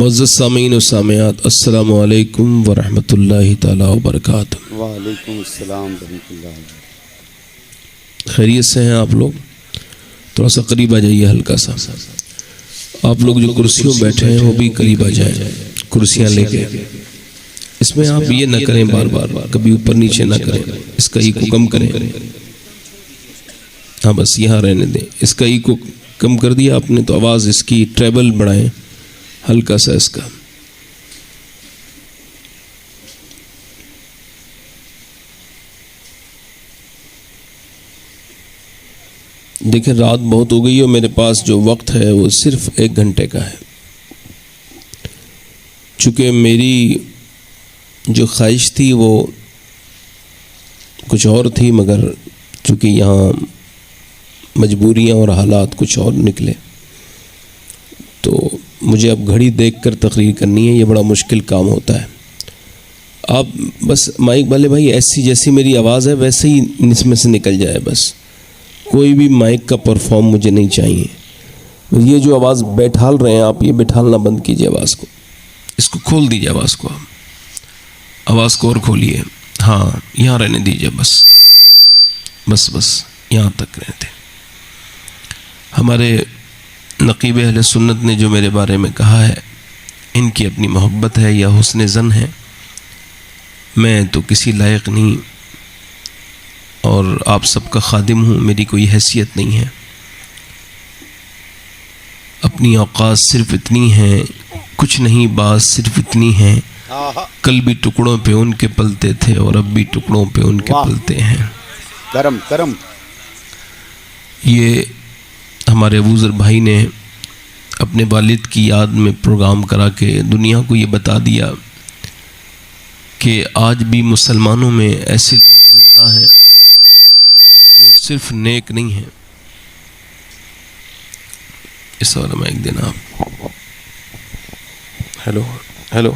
معزز سامعین و سامعات، السلام علیکم ورحمۃ اللہ تعالی وبرکاتہ۔ وعلیکم السلام ورحمۃ اللہ وبرکاتہ۔ خیریت سے ہیں آپ لوگ؟ تھوڑا سا قریب آ جائیے، ہلکا سا۔ آپ لوگ جو کرسیوں بیٹھے ہیں وہ بھی قریب آ جائیں، کرسیاں لے کے۔ اس میں آپ یہ نہ کریں بار بار، کبھی اوپر نیچے نہ کریں، اس کا ای کو کم کریں۔ ہاں بس یہاں رہنے دیں، اس کا ای کو کم کر دیا آپ نے تو آواز اس کی ٹریبل بڑھائیں ہلکا سا اس کا۔ دیکھیں رات بہت ہو گئی اور میرے پاس جو وقت ہے وہ صرف 1 گھنٹے کا ہے۔ چونکہ میری جو خواہش تھی وہ کچھ اور تھی، مگر چونکہ یہاں مجبوریاں اور حالات کچھ اور نکلے تو مجھے اب گھڑی دیکھ کر تقریر کرنی ہے، یہ بڑا مشکل کام ہوتا ہے۔ آپ بس مائک والے بھائی ایسی جیسی میری آواز ہے ویسے ہی اس میں سے نکل جائے، بس کوئی بھی مائک کا پرفارم مجھے نہیں چاہیے۔ یہ جو آواز بیٹھال رہے ہیں آپ، یہ بیٹھالنا بند کیجئے آواز کو، اس کو کھول دیجئے آواز کو، آواز کو اور کھولیے۔ ہاں یہاں رہنے دیجئے، بس یہاں تک رہنے دیں۔ ہمارے نقیب اہل سنت نے جو میرے بارے میں کہا ہے، ان کی اپنی محبت ہے یا حسن ظن ہے، میں تو کسی لائق نہیں اور آپ سب کا خادم ہوں، میری کوئی حیثیت نہیں ہے۔ اپنی اوقات صرف اتنی ہیں، کچھ نہیں بات صرف اتنی ہیں، کل بھی ٹکڑوں پہ ان کے پلتے تھے اور اب بھی ٹکڑوں پہ ان کے پلتے ہیں۔ کرم یہ ہمارے ابوذر بھائی نے اپنے والد کی یاد میں پروگرام کرا کے دنیا کو یہ بتا دیا کہ آج بھی مسلمانوں میں ایسے لوگ زندہ ہیں جو صرف نیک نہیں ہیں۔ اس والا مائک دینا آپ۔ ہیلو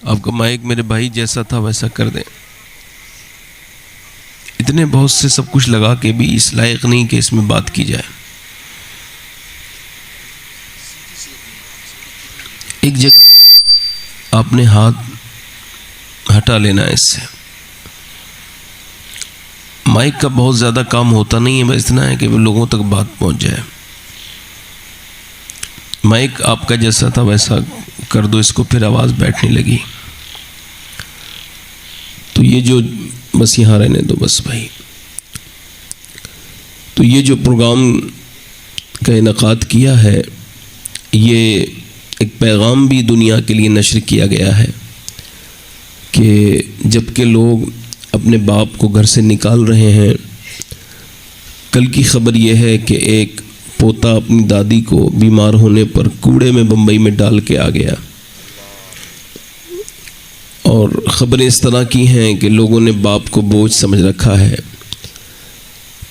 آپ کا مائک میرے بھائی جیسا تھا ویسا کر دیں۔ اتنے بہت سے سب کچھ لگا کے بھی اس لائق نہیں کہ اس میں بات کی جائے۔ ایک جگہ آپ نے ہاتھ ہٹا لینا ہے اس سے۔ مائک کا بہت زیادہ کام ہوتا نہیں ہے، بس اتنا ہے کہ وہ لوگوں تک بات پہنچ جائے۔ مائک آپ کا جیسا تھا ویسا کر دو اس کو، پھر آواز بیٹھنے لگی تو یہ جو بس یہاں رہنے دو بس بھائی۔ تو یہ جو پروگرام کا انعقاد کیا ہے، یہ ایک پیغام بھی دنیا کے لیے نشر کیا گیا ہے کہ جب کہ لوگ اپنے باپ کو گھر سے نکال رہے ہیں، کل کی خبر یہ ہے کہ ایک پوتا اپنی دادی کو بیمار ہونے پر کوڑے میں بمبئی میں ڈال کے آ گیا، اور خبریں اس طرح کی ہیں کہ لوگوں نے باپ کو بوجھ سمجھ رکھا ہے۔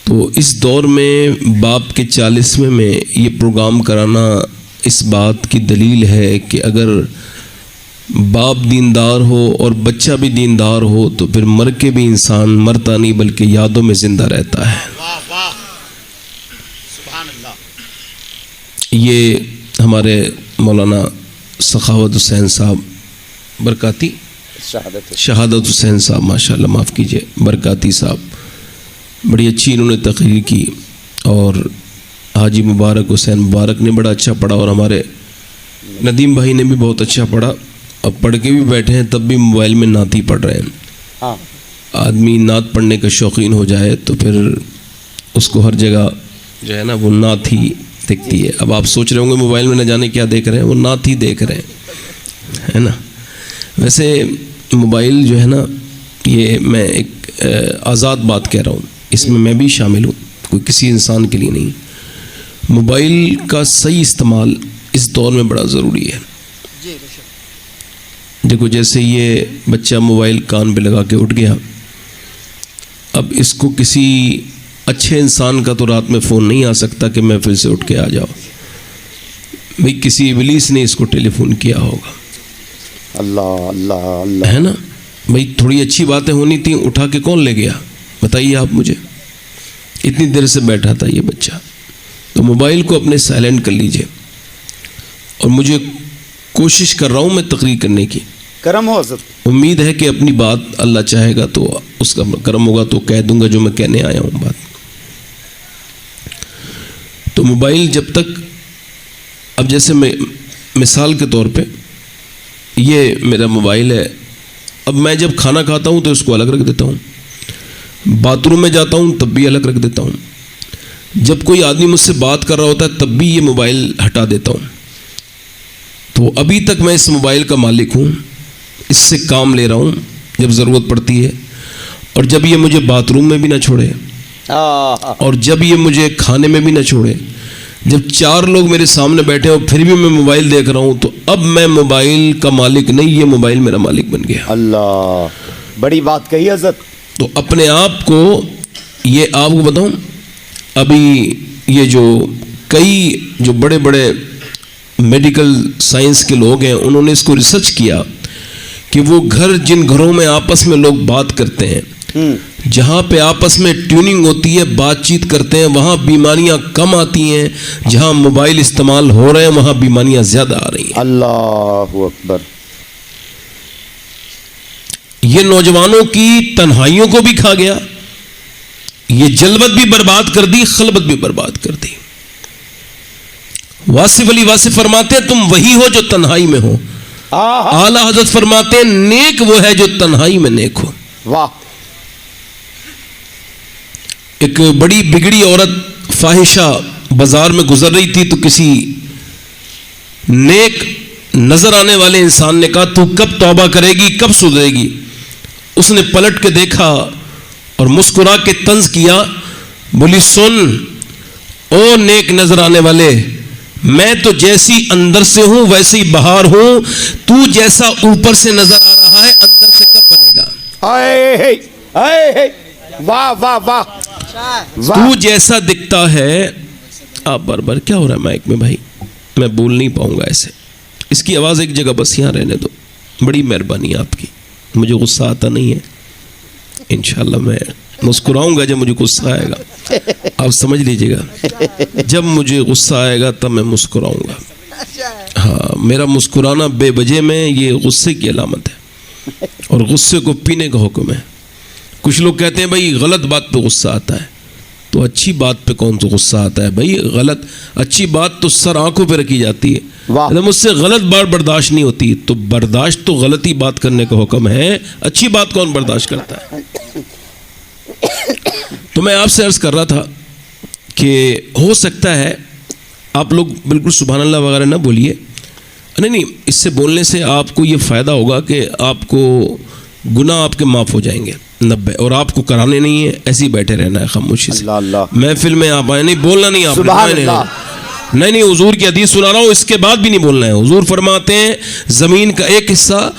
تو اس دور میں باپ کے 40ویں میں یہ پروگرام کرانا اس بات کی دلیل ہے کہ اگر باپ دیندار ہو اور بچہ بھی دیندار ہو تو پھر مر کے بھی انسان مرتا نہیں بلکہ یادوں میں زندہ رہتا ہے۔ یہ ہمارے مولانا سخاوت حسین صاحب برکاتی، شہادت حسین صاحب، ماشاءاللہ معاف کیجئے، برکاتی صاحب، بڑی اچھی انہوں نے تقریر کی، اور حاجی مبارک حسین مبارک نے بڑا اچھا پڑھا، اور ہمارے ندیم بھائی نے بھی بہت اچھا پڑھا۔ اب پڑھ کے بھی بیٹھے ہیں تب بھی موبائل میں نعت ہی پڑھ رہے ہیں۔ آدمی نعت پڑھنے کا شوقین ہو جائے تو پھر اس کو ہر جگہ جو ہے نا وہ نعت ہی دکھتی ہے۔ اب آپ سوچ رہے ہوں گے موبائل میں نہ جانے کیا دیکھ رہے ہیں، وہ نعت ہی دیکھ رہے ہیں، ہے نا۔ ویسے موبائل جو ہے نا، یہ میں ایک آزاد بات کہہ رہا ہوں، اس میں میں بھی شامل ہوں، کوئی کسی انسان کے لیے نہیں۔ موبائل کا صحیح استعمال اس دور میں بڑا ضروری ہے۔ دیکھو جیسے یہ بچہ موبائل کان پہ لگا کے اٹھ گیا، اب اس کو کسی اچھے انسان کا تو رات میں فون نہیں آ سکتا کہ محفل سے اٹھ کے آ جاؤ، بھئی کسی ابلیس نے اس کو ٹیلی فون کیا ہوگا۔ اللہ ہے نا بھئی، تھوڑی اچھی باتیں ہونی تھیں، اٹھا کے کون لے گیا بتائیے آپ مجھے؟ اتنی دیر سے بیٹھا تھا یہ بچہ، تو موبائل کو اپنے سائلنٹ کر لیجئے. اور مجھے کوشش کر رہا ہوں میں تقریر کرنے کی. کرم ہو حضرت. امید ہے کہ اپنی بات اللہ چاہے گا تو اس کا کرم ہوگا تو کہہ دوں گا جو میں کہنے آیا ہوں بات. تو موبائل جب تک، اب جیسے میں مثال کے طور پہ یہ میرا موبائل ہے، اب میں جب کھانا کھاتا ہوں تو اس کو الگ رکھ دیتا ہوں، باتھ روم میں جاتا ہوں تب بھی الگ رکھ دیتا ہوں، جب کوئی آدمی مجھ سے بات کر رہا ہوتا ہے تب بھی یہ موبائل ہٹا دیتا ہوں. تو ابھی تک میں اس موبائل کا مالک ہوں، اس سے کام لے رہا ہوں جب ضرورت پڑتی ہے، اور جب یہ مجھے باتھ روم میں بھی نہ چھوڑے، اور جب یہ مجھے کھانے میں بھی نہ چھوڑے، جب 4 لوگ میرے سامنے بیٹھے اور پھر بھی میں موبائل دیکھ رہا ہوں، تو اب میں موبائل کا مالک نہیں، یہ موبائل میرا مالک بن گیا. اللہ، بڑی بات کہی حضرت. تو اپنے آپ کو، یہ آپ کو بتاؤں، ابھی یہ جو کئی جو بڑے بڑے میڈیکل سائنس کے لوگ ہیں، انہوں نے اس کو ریسرچ کیا کہ وہ گھر، جن گھروں میں آپس میں لوگ بات کرتے ہیں، جہاں پہ آپس میں ٹیوننگ ہوتی ہے، بات چیت کرتے ہیں، وہاں بیماریاں کم آتی ہیں. جہاں موبائل استعمال ہو رہے ہیں وہاں بیماریاں زیادہ آ رہی ہیں. اللہ اکبر. یہ نوجوانوں کی تنہائیوں کو بھی کھا گیا، یہ جلوت بھی برباد کر دی، خلوت بھی برباد کر دی. واصف علی واصف فرماتے ہیں تم وہی ہو جو تنہائی میں ہو. اعلیٰ حضرت فرماتے ہیں نیک وہ ہے جو تنہائی میں نیک ہو. واہ. ایک بڑی بگڑی عورت فاحشہ بازار میں گزر رہی تھی تو کسی نیک نظر آنے والے انسان نے کہا تو کب توبہ کرے گی، کب سدھرے گی؟ اس نے پلٹ کے دیکھا اور مسکرا کے طنز کیا، بولی سن او نیک نظر آنے والے، میں تو جیسی اندر سے ہوں ویسے ہی باہر ہوں، تو جیسا اوپر سے نظر آ رہا ہے اندر سے کب بنے گا؟ واہ واہ واہ. تو جیسا دکھتا ہے. آپ بار بار کیا ہو رہا ہے مائک میں بھائی؟ میں بول نہیں پاؤں گا ایسے. اس کی آواز ایک جگہ بس یہاں رہنے دو. بڑی مہربانی آپ کی. مجھے غصہ آتا نہیں ہے، انشاءاللہ میں مسکراؤں گا جب مجھے غصہ آئے گا. آپ سمجھ لیجئے گا، جب مجھے غصہ آئے گا تب میں مسکراؤں گا. ہاں، میرا مسکرانا بے وجہ میں یہ غصے کی علامت ہے، اور غصے کو پینے کا حکم ہے. کچھ لوگ کہتے ہیں بھائی غلط بات پہ غصہ آتا ہے، تو اچھی بات پہ کون سا غصہ آتا ہے بھائی؟ غلط اچھی بات تو سر آنکھوں پہ رکھی جاتی ہے. مجھ سے غلط بات برداشت نہیں ہوتی، تو برداشت تو غلطی بات کرنے کا حکم ہے، اچھی بات کون برداشت کرتا ہے؟ تو میں آپ سے عرض کر رہا تھا کہ ہو سکتا ہے آپ لوگ بالکل سبحان اللہ وغیرہ نہ بولیے، نہیں، اس سے بولنے سے آپ کو یہ فائدہ ہوگا کہ آپ کو گناہ آپ کے معاف ہو جائیں گے 90، اور آپ کو کرانے نہیں ہے، ایسے ہی بیٹھے رہنا ہے خاموشی سے. محفل میں آپ آئے، نہیں بولنا نہیں، آپ نہیں، حضور کی حدیث سنا رہا ہوں، اس کے بعد بھی نہیں بولنا ہے. حضور فرماتے ہیں زمین کا ایک حصہ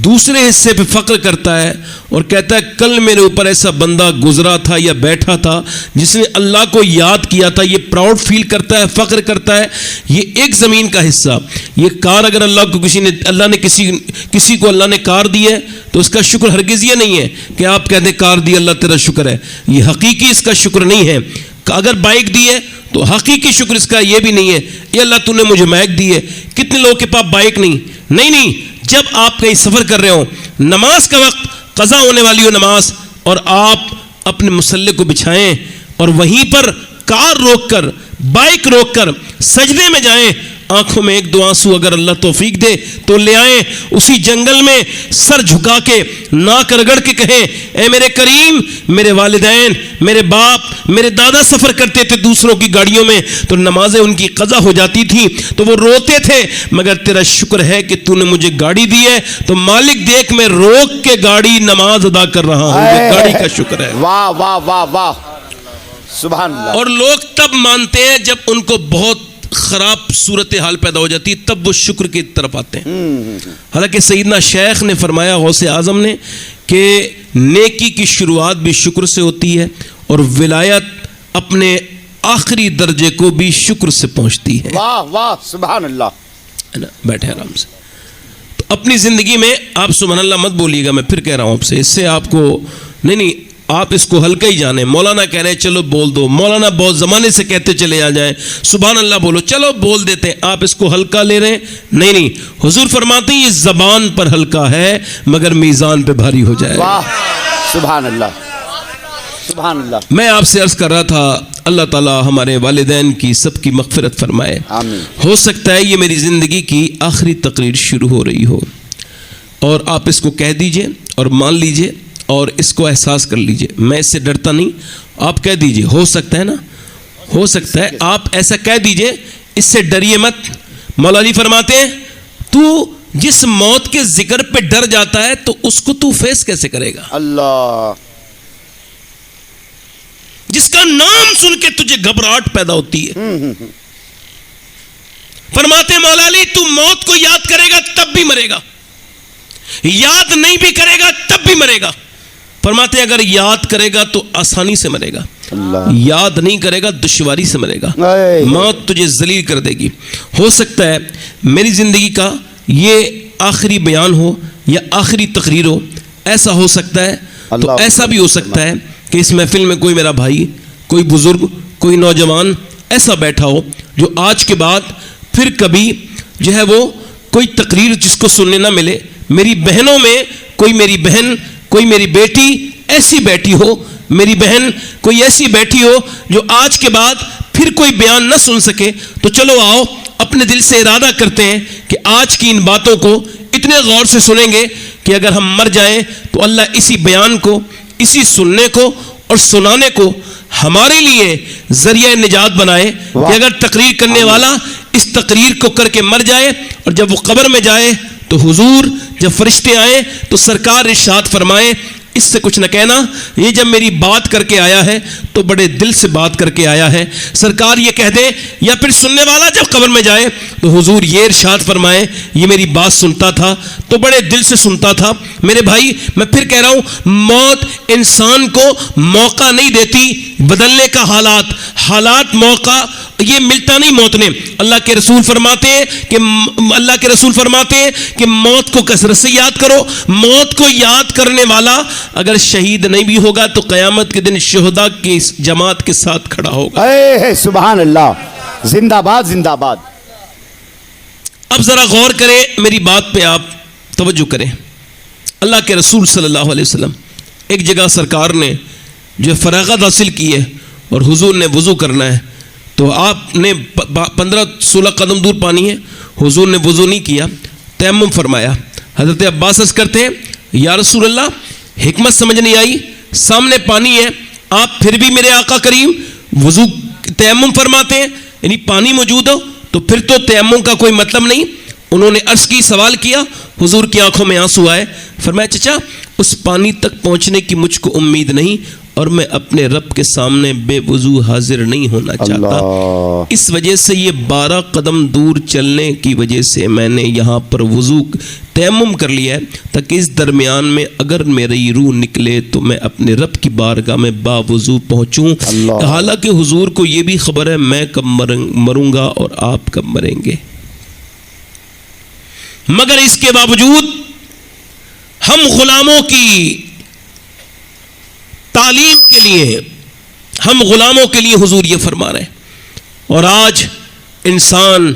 دوسرے حصے پہ فخر کرتا ہے اور کہتا ہے کل میرے اوپر ایسا بندہ گزرا تھا یا بیٹھا تھا جس نے اللہ کو یاد کیا تھا. یہ پراؤڈ فیل کرتا ہے، فخر کرتا ہے. یہ ایک زمین کا حصہ. یہ کار اگر اللہ نے کسی کو اللہ نے کار دی ہے تو اس کا شکر ہرگز یہ نہیں ہے کہ آپ کہتے کار دی اللہ تیرا شکر ہے. یہ حقیقی اس کا شکر نہیں ہے. اگر بائک دی ہے تو حقیقی شکر اس کا یہ بھی نہیں ہے یہ اللہ تو نے مجھے بائک دی ہے. کتنے لوگوں کے پاس بائک نہیں. جب آپ کہیں سفر کر رہے ہو، نماز کا وقت قضا ہونے والی ہو نماز، اور آپ اپنے مصلی کو بچھائیں اور وہیں پر کار روک کر، بائک روک کر سجدے میں جائیں، آنکھوں میں ایک دو آنسو اگر اللہ توفیق دے تو لے آئیں. اسی جنگل میں سر جھکا کے ناک رگڑ کے کہیں اے میرے کریم، میرے والدین، میرے باپ، میرے دادا سفر کرتے تھے دوسروں کی گاڑیوں میں تو نمازیں ان کی قضا ہو جاتی تھی تو وہ روتے تھے، مگر تیرا شکر ہے کہ تو نے مجھے گاڑی دی ہے تو مالک دیکھ میں روک کے گاڑی نماز ادا کر رہا ہوں، یہ گاڑی کا شکر ہے. واہ واہ واہ واہ، سبحان اللہ. اور لوگ تب مانتے ہیں جب ان کو بہت خراب صورتحال پیدا ہو جاتی ہے، تب وہ شکر کی طرف آتے ہیں. حالانکہ سیدنا شیخ نے فرمایا، غوث اعظم نے، کہ نیکی کی شروعات بھی شکر سے ہوتی ہے اور ولایت اپنے آخری درجے کو بھی شکر سے پہنچتی ہے. واہ واہ، سبحان اللہ. ہے نا؟ بیٹھے آرام سے. تو اپنی زندگی میں آپ سبحان اللہ مت بولیے گا، میں پھر کہہ رہا ہوں آپ سے، اس سے آپ کو نہیں آپ اس کو ہلکا ہی جانیں. مولانا کہہ رہے ہیں چلو بول دو, مولانا بہت زمانے سے کہتے چلے آ جائیں سبحان اللہ بولو, چلو بول دیتے ہیں. آپ اس کو ہلکا لے رہے ہیں. نہیں, حضور فرماتے ہیں یہ زبان پر ہلکا ہے مگر میزان پہ بھاری ہو جائے. واہ سبحان اللہ سبحان اللہ. میں آپ سے عرض کر رہا تھا اللہ تعالیٰ ہمارے والدین کی سب کی مغفرت فرمائے. آمین. ہو سکتا ہے یہ میری زندگی کی آخری تقریر شروع ہو رہی ہو, اور آپ اس کو کہہ دیجئے اور مان لیجئے اور اس کو احساس کر لیجئے. میں اس سے ڈرتا نہیں, آپ کہہ دیجئے. ہو سکتا ہے نا, ہو سکتا ہے, آپ ایسا کہہ دیجئے, اس سے ڈریے مت. مولا علی فرماتے ہیں تو جس موت کے ذکر پہ ڈر جاتا ہے تو اس کو تو فیس کیسے کرے گا؟ اللہ. جس کا نام سن کے تجھے گھبراہٹ پیدا ہوتی ہے. فرماتے ہیں مولا علی تو موت کو یاد کرے گا تب بھی مرے گا, یاد نہیں بھی کرے گا تب بھی مرے گا. فرماتے ہیں اگر یاد کرے گا تو آسانی سے مرے گا, یاد نہیں کرے گا دشواری سے مرے گا. موت تجھے ذلیل کر دے گی. ہو سکتا ہے میری زندگی کا یہ آخری بیان ہو یا آخری تقریر ہو, ایسا ہو سکتا ہے. تو ایسا بھی ہو سکتا ہے کہ اس محفل میں کوئی میرا بھائی, کوئی بزرگ, کوئی نوجوان ایسا بیٹھا ہو جو آج کے بعد پھر کبھی جو ہے وہ کوئی تقریر جس کو سننے نہ ملے. میری بہنوں میں کوئی میری بہن, کوئی میری بیٹی ایسی بیٹھی ہو, میری بہن کوئی ایسی بیٹھی ہو جو آج کے بعد پھر کوئی بیان نہ سن سکے. تو چلو آؤ اپنے دل سے ارادہ کرتے ہیں کہ آج کی ان باتوں کو اتنے غور سے سنیں گے کہ اگر ہم مر جائیں تو اللہ اسی بیان کو, اسی سننے کو اور سنانے کو ہمارے لیے ذریعہ نجات بنائے. کہ اگر تقریر کرنے والا اس تقریر کو کر کے مر جائے اور جب وہ قبر میں جائے تو حضور جب فرشتے آئیں تو سرکار ارشاد فرمائے اس سے کچھ نہ کہنا, یہ جب میری بات کر کے آیا ہے تو بڑے دل سے بات کر کے آیا ہے. سرکار یہ کہہ دے, یا پھر سننے والا جب قبر میں جائے تو حضور یہ ارشاد فرمائے یہ میری بات سنتا تھا تو بڑے دل سے سنتا تھا. میرے بھائی میں پھر کہہ رہا ہوں, موت انسان کو موقع نہیں دیتی بدلنے کا. حالات موقع یہ ملتا نہیں موت نے. اللہ کے رسول فرماتے ہیں کہ موت کو کثرت سے یاد کرو. موت کو یاد کرنے والا اگر شہید نہیں بھی ہوگا تو قیامت کے دن شہداء کی جماعت کے ساتھ کھڑا ہوگا. اے سبحان اللہ, زندہ باد زندہ باد. اب ذرا غور کریں, میری بات پہ آپ توجہ کریں. اللہ کے رسول صلی اللہ علیہ وسلم ایک جگہ سرکار نے جو فراغت حاصل کی ہے اور حضور نے وضو کرنا ہے تو آپ نے 15-16 قدم دور پانی ہے, حضور نے وضو نہیں کیا, تیمم فرمایا. حضرت عباس عرض کرتے ہیں یا رسول اللہ حکمت سمجھ نہیں آئی, سامنے پانی ہے آپ پھر بھی میرے آقا کریم وضو تیمم فرماتے ہیں, یعنی پانی موجود ہو تو پھر تو تیمم کا کوئی مطلب نہیں. انہوں نے عرض کی, سوال کیا, حضور کی آنکھوں میں آنسو آئے. فرمایا چچا اس پانی تک پہنچنے کی مجھ کو امید نہیں اور میں اپنے رب کے سامنے بے وضو حاضر نہیں ہونا چاہتا. اس وجہ سے یہ 12 قدم دور چلنے کی وجہ سے میں نے یہاں پر وضو تیمم کر لیا ہے تاکہ اس درمیان میں اگر میری روح نکلے تو میں اپنے رب کی بارگاہ میں با وضو پہنچوں. حالانکہ حضور کو یہ بھی خبر ہے میں کب مروں گا اور آپ کب مریں گے, مگر اس کے باوجود ہم غلاموں کی تعلیم کے لیے, ہم غلاموں کے لیے حضور یہ فرما رہے ہیں. اور آج انسان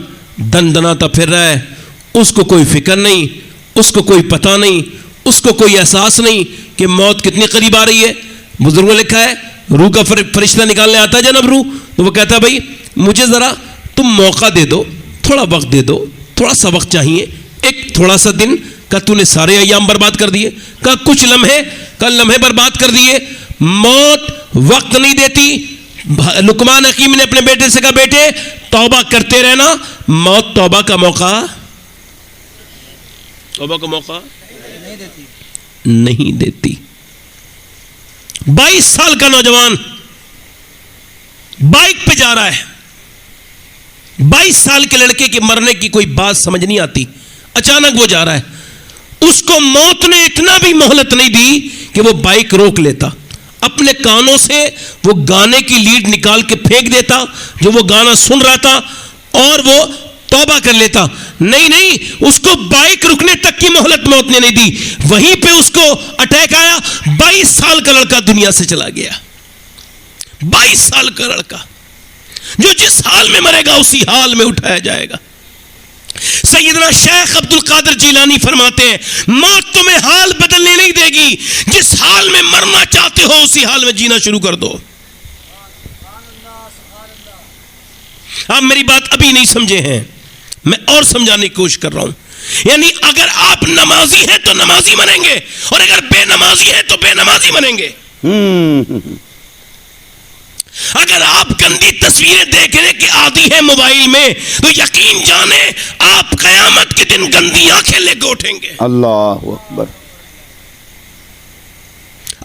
دن دناتا پھر رہا ہے, اس کو کوئی فکر نہیں, اس کو کوئی پتہ نہیں, اس کو کوئی احساس نہیں کہ موت کتنی قریب آ رہی ہے. بزرگوں نے لکھا ہے روح کا فرشتہ نکالنے آتا ہے جناب روح, تو وہ کہتا ہے بھائی مجھے ذرا تم موقع دے دو, تھوڑا وقت دے دو, تھوڑا سا وقت چاہیے, ایک تھوڑا سا دن. کہ تو نے سارے ایام برباد کر دیے, کہ کچھ لمحے برباد کر دیے. موت وقت نہیں دیتی. لقمان حکیم نے اپنے بیٹے سے کہا بیٹے توبہ کرتے رہنا, موت توبہ کا موقع نہیں دیتی. 22 سال کا نوجوان بائک پہ جا رہا ہے, 22 سال کے لڑکے کے مرنے کی کوئی بات سمجھ نہیں آتی, اچانک وہ جا رہا ہے. اس کو موت نے اتنا بھی مہلت نہیں دی کہ وہ بائک روک لیتا, اپنے کانوں سے وہ گانے کی لیڈ نکال کے پھینک دیتا جو وہ گانا سن رہا تھا اور وہ توبہ کر لیتا. نہیں, اس کو بائک رکنے تک کی مہلت موت نے نہیں دی. وہیں پہ اس کو اٹیک آیا. 22 سال کا لڑکا دنیا سے چلا گیا. 22 سال کا لڑکا جو جس حال میں مرے گا اسی حال میں اٹھایا جائے گا. سیدنا شیخ عبد القادر جیلانی فرماتے ہیں موت تمہیں حال بدلنے نہیں دے گی, جس حال میں مرنا چاہتے ہو اسی حال میں جینا شروع کر دو. آپ میری بات ابھی نہیں سمجھے ہیں, میں اور سمجھانے کی کوشش کر رہا ہوں. یعنی اگر آپ نمازی ہیں تو نمازی بنیں گے, اور اگر بے نمازی ہیں تو بے نمازی بنیں گے. اگر آپ گندی تصویریں دیکھنے کے عادی ہیں موبائل میں تو یقین جانیں آپ قیامت کے دن گندی آنکھیں لے کے اٹھیں گے. اللہ اکبر.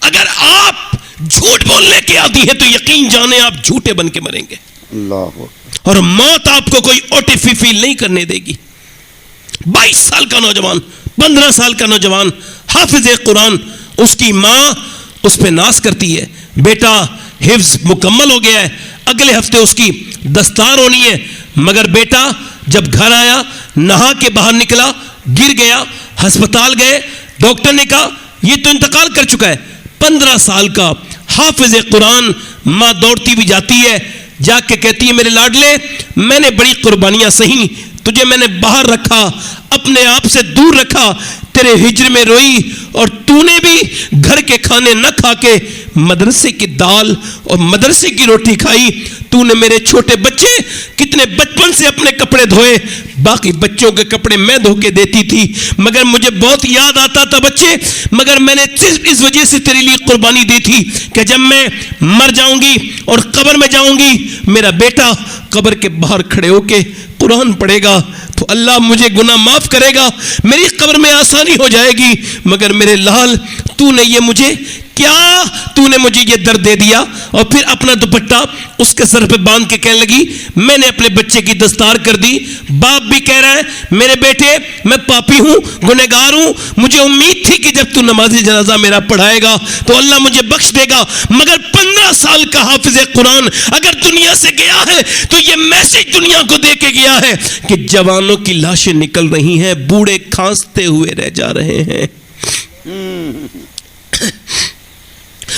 اگر آپ جھوٹ بولنے کے عادی ہیں تو یقین جانیں آپ جھوٹے بن کے مریں گے. اللہ اکبر. اور موت آپ کو کوئی اوٹیفی فیل نہیں کرنے دے گی. 22 سال کا نوجوان, 15 سال کا نوجوان حافظ قرآن, اس کی ماں اس پہ ناز کرتی ہے, بیٹا حفظ مکمل ہو گیا ہے, اگلے ہفتے اس کی دستار ہونی ہے. مگر بیٹا جب گھر آیا نہا کے باہر نکلا, گر گیا, ہسپتال گئے, ڈاکٹر نے کہا یہ تو انتقال کر چکا ہے. 15 سال کا حافظ قرآن, ماں دوڑتی بھی جاتی ہے, جا کے کہتی ہے میرے لاڈلے میں نے بڑی قربانیاں سہی, تجھے میں نے باہر رکھا, اپنے آپ سے دور رکھا, تیرے ہجر میں روئی, اور تو نے بھی گھر کے کھانے نہ کھا کے مدرسے کی دال اور مدرسے کی روٹی کھائی. تو نے میرے چھوٹے بچے کتنے بچپن سے اپنے کپڑے دھوئے, باقی بچوں کے کپڑے میں دھو کے دیتی تھی, مگر مجھے بہت یاد آتا تھا بچے, مگر میں نے صرف اس وجہ سے تیرے لیے قربانی دی تھی کہ جب میں مر جاؤں گی اور قبر میں جاؤں گی میرا بیٹا قبر کے باہر کھڑے ہو کے قرآن پڑھے گا تو اللہ مجھے گناہ معاف کرے گا, میری قبر میں آسانی ہو جائے گی. مگر میرے لال تو نے مجھے یہ درد دے دیا. اور پھر اپنا دوپٹہ اس کے سر پہ باندھ کے کہنے لگی میں نے اپنے بچے کی دستار کر دی. باپ بھی کہہ رہا ہے میرے بیٹے میں پاپی ہوں, گنہگار ہوں, مجھے امید تھی کہ جب تو نماز جنازہ میرا پڑھائے گا تو اللہ مجھے بخش دے گا. مگر 15 سال کا حافظ قرآن اگر دنیا سے گیا ہے تو یہ میسج دنیا کو دے کے گیا ہے کہ جوانوں کی لاشیں نکل رہی ہیں, بوڑھے کھانستے ہوئے رہ جا رہے ہیں.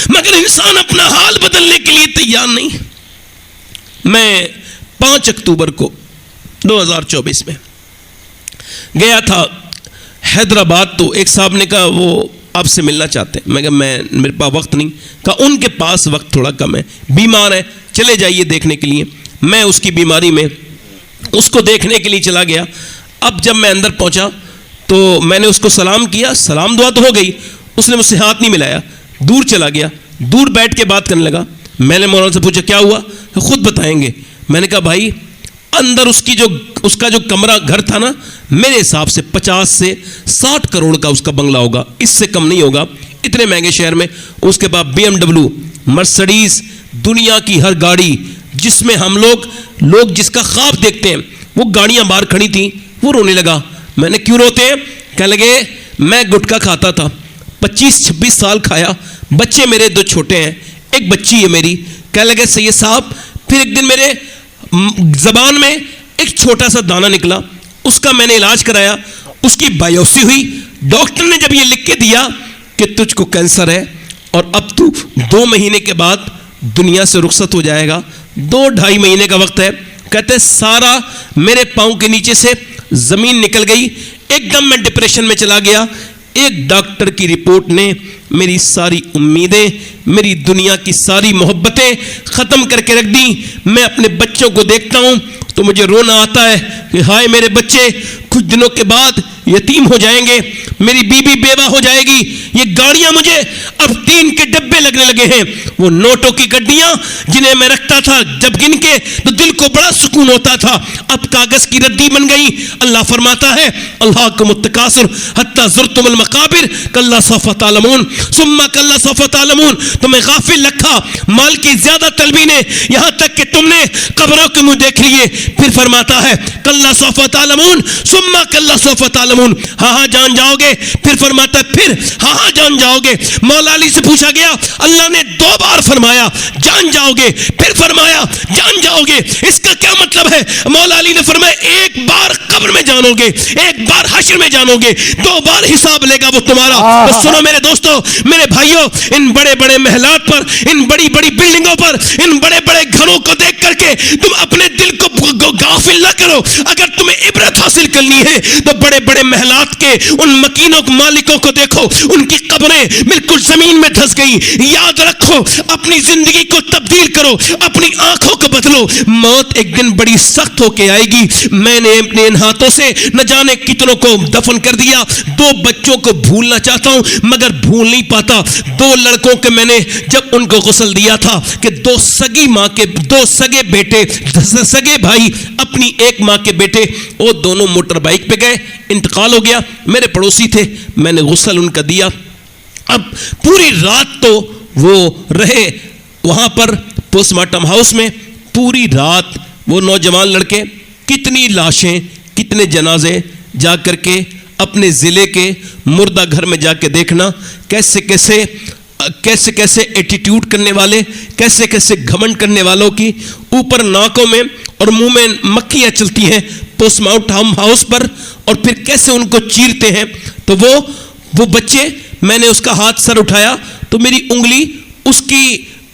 مگر انسان اپنا حال بدلنے کے لیے تیار نہیں. میں 5 اکتوبر کو 2024 میں گیا تھا حیدرآباد, تو ایک صاحب نے کہا وہ آپ سے ملنا چاہتے ہیں. میں کہا میرے پاس وقت نہیں. کہا ان کے پاس وقت تھوڑا کم ہے, بیمار ہے, چلے جائیے دیکھنے کے لیے. میں اس کی بیماری میں اس کو دیکھنے کے لیے چلا گیا. اب جب میں اندر پہنچا تو میں نے اس کو سلام کیا, سلام دعا تو ہو گئی, اس نے مجھ سے ہاتھ نہیں ملایا, دور چلا گیا, دور بیٹھ کے بات کرنے لگا. میں نے مولانا سے پوچھا کیا ہوا, خود بتائیں گے. میں نے کہا بھائی اندر اس کا جو کمرہ گھر تھا نا, میرے حساب سے 50 سے 60 کروڑ کا اس کا بنگلہ ہوگا, اس سے کم نہیں ہوگا, اتنے مہنگے شہر میں. اس کے بعد BMW, مرسڈیز, دنیا کی ہر گاڑی جس میں ہم لوگ جس کا خواب دیکھتے ہیں, وہ گاڑیاں باہر کھڑی تھیں. وہ رونے لگا. میں نے کیوں روتے ہیں؟ کہنے لگے میں گٹکا کھاتا تھا, 25-26 سال کھایا, بچے میرے 2 چھوٹے ہیں, ایک بچی ہے میری. کہنے لگے سید صاحب پھر ایک دن میرے زبان میں ایک چھوٹا سا دانہ نکلا, اس کا میں نے علاج کرایا, اس کی بایوپسی ہوئی. ڈاکٹر نے جب یہ لکھ کے دیا کہ تجھ کو کینسر ہے اور اب تو 2 مہینے کے بعد دنیا سے رخصت ہو جائے گا, 2-2.5 مہینے کا وقت ہے. کہتے سارا میرے پاؤں کے نیچے سے زمین نکل گئی, ایک دم میں ڈپریشن میں چلا گیا. ایک ڈاکٹر کی رپورٹ نے میری ساری امیدیں, میری دنیا کی ساری محبتیں ختم کر کے رکھ دی. میں اپنے بچوں کو دیکھتا ہوں تو مجھے رونا آتا ہے کہ ہائے میرے بچے کچھ دنوں کے بعد یتیم ہو جائیں گے, میری بیوی بیوہ ہو جائے گی. یہ گاڑیاں مجھے اب ٹین کے ڈبے لگنے لگے ہیں, وہ نوٹوں کی گڈیاں جنہیں میں رکھتا تھا جب گن کے تو دل کو بڑا سکون ہوتا تھا, اب کاغذ کی ردی بن گئی. اللہ فرماتا ہے الہاکم التکاثر حتی زرتم المقابر کلا سوف تعلمون ثم کلا سوف تعلمون. تمہیں غافل رکھا مال کی زیادہ طلبی نے, یہاں تک کہ تم نے قبروں کے منہ دیکھ لیے. پھر فرماتا ہے کلا سوف تعلمون ثم کلا سوف تعلمون, ہاں جان جاؤ گے. پھر فرماتا ہے پھر ہاں جان جاؤ گے. مولا علی سے پوچھا گیا, اللہ نے 2 بار فرمایا جان جاؤ گے, پھر فرمایا جان جاؤ گے, اس کا کیا مطلب ہے؟ مولا علی نے فرمایا ایک بار قبر میں جانو گے، ایک بار حشر میں جانو گے، 2 بار حساب لے گا وہ تمہارا۔ تو سنو میرے دوستو، میرے بھائیوں، ان بڑے بڑے محلات پر، ان بڑی بڑی بلڈنگوں پر، ان بڑے بڑے گھروں کو دیکھ کر کے تم اپنے دل کو غافل نہ کرو۔ اگر تمہیں عبرت حاصل کرنی ہے تو بڑے بڑے محلات کے ان مکینوں مالکوں کو دیکھو، ان کی قبریں بالکل زمین میں دھس گئی۔ یاد رکھو، اپنی زندگی کو تبدیل کرو، اپنی آنکھوں کو بدلو، موت ایک دن بڑی سخت ہو کے آئے گی۔ میں نے اپنے ان ہاتھوں سے نہ جانے کتنوں کو دفن کر دیا۔ 2 بچوں کو بھولنا چاہتا ہوں مگر بھول نہیں پاتا۔ 2 لڑکوں کے میں نے جب ان کو غسل دیا تھا کہ 2 سگی ماں کے 2 سگے بیٹے، سگے بھائی اپنی ایک ماں کے بیٹے، وہ دونوں موٹر بائک پہ گئے، انتقال ہو گیا۔ میرے پڑوسی تھے، میں نے غسل ان کا دیا۔ اب پوری رات تو وہ رہے وہاں پر پوسٹ مارٹم ہاؤس میں، پوری رات وہ نوجوان لڑکے، کتنی لاشیں، کتنے جنازے جا کر کے اپنے ضلع کے مردہ گھر میں جا کے دیکھنا، کیسے کیسے ایٹیٹیوڈ کرنے والے، کیسے کیسے گھمنڈ کرنے والوں کی اوپر ناکوں میں اور منہ میں مکھیاں چلتی ہیں پوسٹ مارٹم ہاؤس پر، اور پھر کیسے ان کو چیرتے ہیں۔ تو وہ بچے، میں نے اس کا ہاتھ سر اٹھایا تو میری انگلی اس کی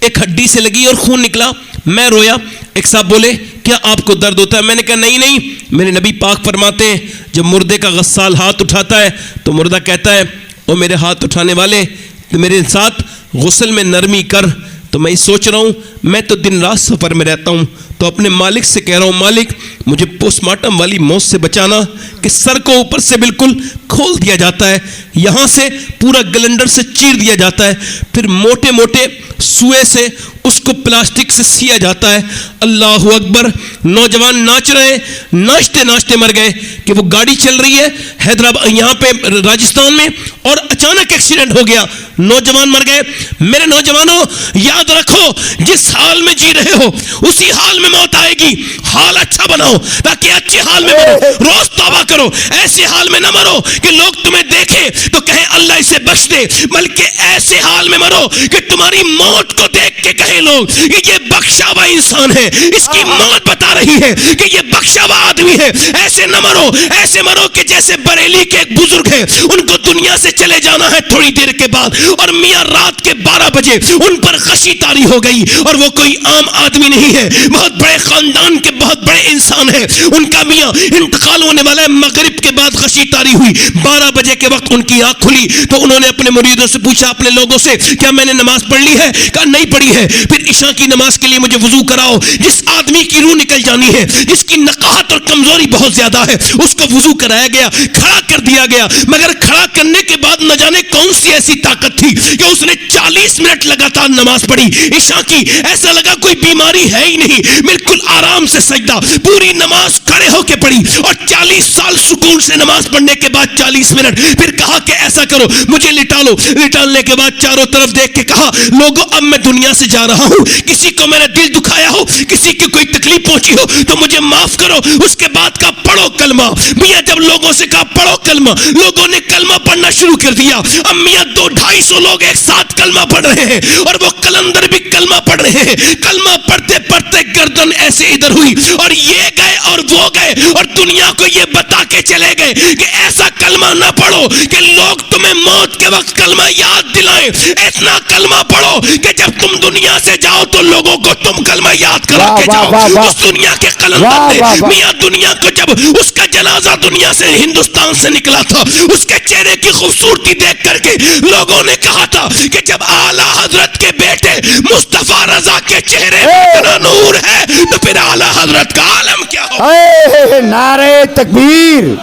ایک ہڈی سے لگی اور خون نکلا، میں رویا۔ ایک صاحب بولے کیا آپ کو درد ہوتا ہے؟ میں نے کہا نہیں، میرے نبی پاک فرماتے ہیں جب مردے کا غسال ہاتھ اٹھاتا ہے تو مردہ کہتا ہے او میرے ہاتھ اٹھانے والے تو میرے ساتھ غسل میں نرمی کر۔ تو میں سوچ رہا ہوں، میں تو دن رات سفر میں رہتا ہوں، تو اپنے مالک سے کہہ رہا ہوں مالک مجھے پوسٹ مارٹم والی موت سے بچانا کہ سر کو اوپر سے بالکل کھول دیا جاتا ہے، یہاں سے پورا گلنڈر سے چیر دیا جاتا ہے، پھر موٹے موٹے سوئے سے اس کو پلاسٹک سے سیا جاتا ہے۔ اللہ اکبر، نوجوان ناچ رہے، ناچتے ناچتے مر گئے کہ وہ گاڑی چل رہی ہے حیدرآباد یہاں پہ راجستھان میں اور اچانک ایکسیڈنٹ ہو گیا، نوجوان مر گئے۔ میرے نوجوانوں یاد رکھو، جس حال میں جی رہے ہو اسی حال میں موت آئے گی۔ حال اچھا بناؤ تاکہ اچھے حال میں مرو، روز توبہ کرو، ایسے حال میں نہ مرو کہ لوگ تمہیں دیکھیں تو کہیں اللہ اسے بخش دے، بلکہ ایسے حال میں مرو کہ تمہاری موت کو دیکھ کے کہیں لوگ یہ بخشا ہوا انسان ہے، اس کی موت بتا رہی ہے کہ یہ بخشا ہوا آدمی ہے۔ ایسے نہ مرو، ایسے مرو کہ جیسے بریلی کے ایک بزرگ ہیں، ان کو دنیا سے چلے جانا ہے تھوڑی دیر کے بعد، اور میاں رات کے 12 بجے ان پر غشی طاری ہو گئی، اور وہ کوئی عام آدمی نہیں ہے، بہت بڑے خاندان کے بہت بڑے انسان ہیں، ان کا میاں انتقال ہونے والا ہے، مغرب کے بعد غشی طاری ہوئی، 12 بجے کے وقت ان کی آنکھ کھلی تو انہوں نے اپنے مریدوں سے پوچھا، اپنے لوگوں سے، کیا میں نے نماز پڑھ لی ہے؟ کہا نہیں پڑھی ہے۔ پھر عشاء کی نماز کے لیے مجھے وضو کراؤ۔ جس آدمی کی روح نکل جانی ہے، جس کی نقاہت اور کمزوری بہت زیادہ ہے، اس کو وضو کرایا گیا، کھڑا کر دیا گیا، مگر کھڑا کرنے کے بعد نہ جانے کون سی ایسی طاقت تھی کہ اس نے 40 منٹ لگاتار نماز پڑھی عشاء کی، ایسا لگا کوئی بیماری ہے ہی نہیں، بالکل آرام سے سجدہ، پوری نماز کھڑے ہو کے پڑھی، اور 40 سال سکون سے نماز پڑھنے کے بعد 40 منٹ پھر کہا کہ ایسا کرو مجھے لٹا لو۔ لٹالنے کے بعد چاروں طرف دیکھ کے کہا لوگوں اب میں دنیا سے جا رہا ہوں، کسی کو میں نے دل دکھایا ہو، کسی کی کوئی تکلیف پہنچی ہو تو مجھے معاف کرو۔ اس کے بعد کا پڑھو کلمہ۔ میاں جب لوگوں سے کہا پڑھو کلمہ، لوگوں نے کلمہ پڑھنا شروع کر دیا۔ اب میاں 200-250 لوگ ایک ساتھ کلمہ پڑھ رہے ہیں، اور وہ قلندر بھی کلمہ پڑھ رہے ہیں۔ کلمہ پڑھتے پڑھتے گردن ایسے ادھر ہوئی، اور یہ گئے اور وہ گئے، اور دنیا کو یہ بتا کے چلے گئے کہ ایسا کلمہ نہ پڑھو کہ لوگ تمہیں موت کے وقت کلمہ یاد دلائیں، اتنا کلمہ پڑھو کہ جب تم دنیا سے جاؤ تو لوگوں کو تم کلمہ یاد کرا کے جاؤ۔ اس دنیا کے قلندر نے میاں دنیا کو جب اس کا جنازہ دنیا سے ہندوستان سے نکلا تھا، اس کے چہرے کی خوبصورتی دیکھ کر کے لوگوں نے کہا تھا کہ جب اعلیٰ حضرت کے بیٹے مصطفیٰ رضا کے چہرے میں اتنا نور ہے تو پھر اعلیٰ حضرت کا عالم کیا ہو۔ نعرہ تکبیر،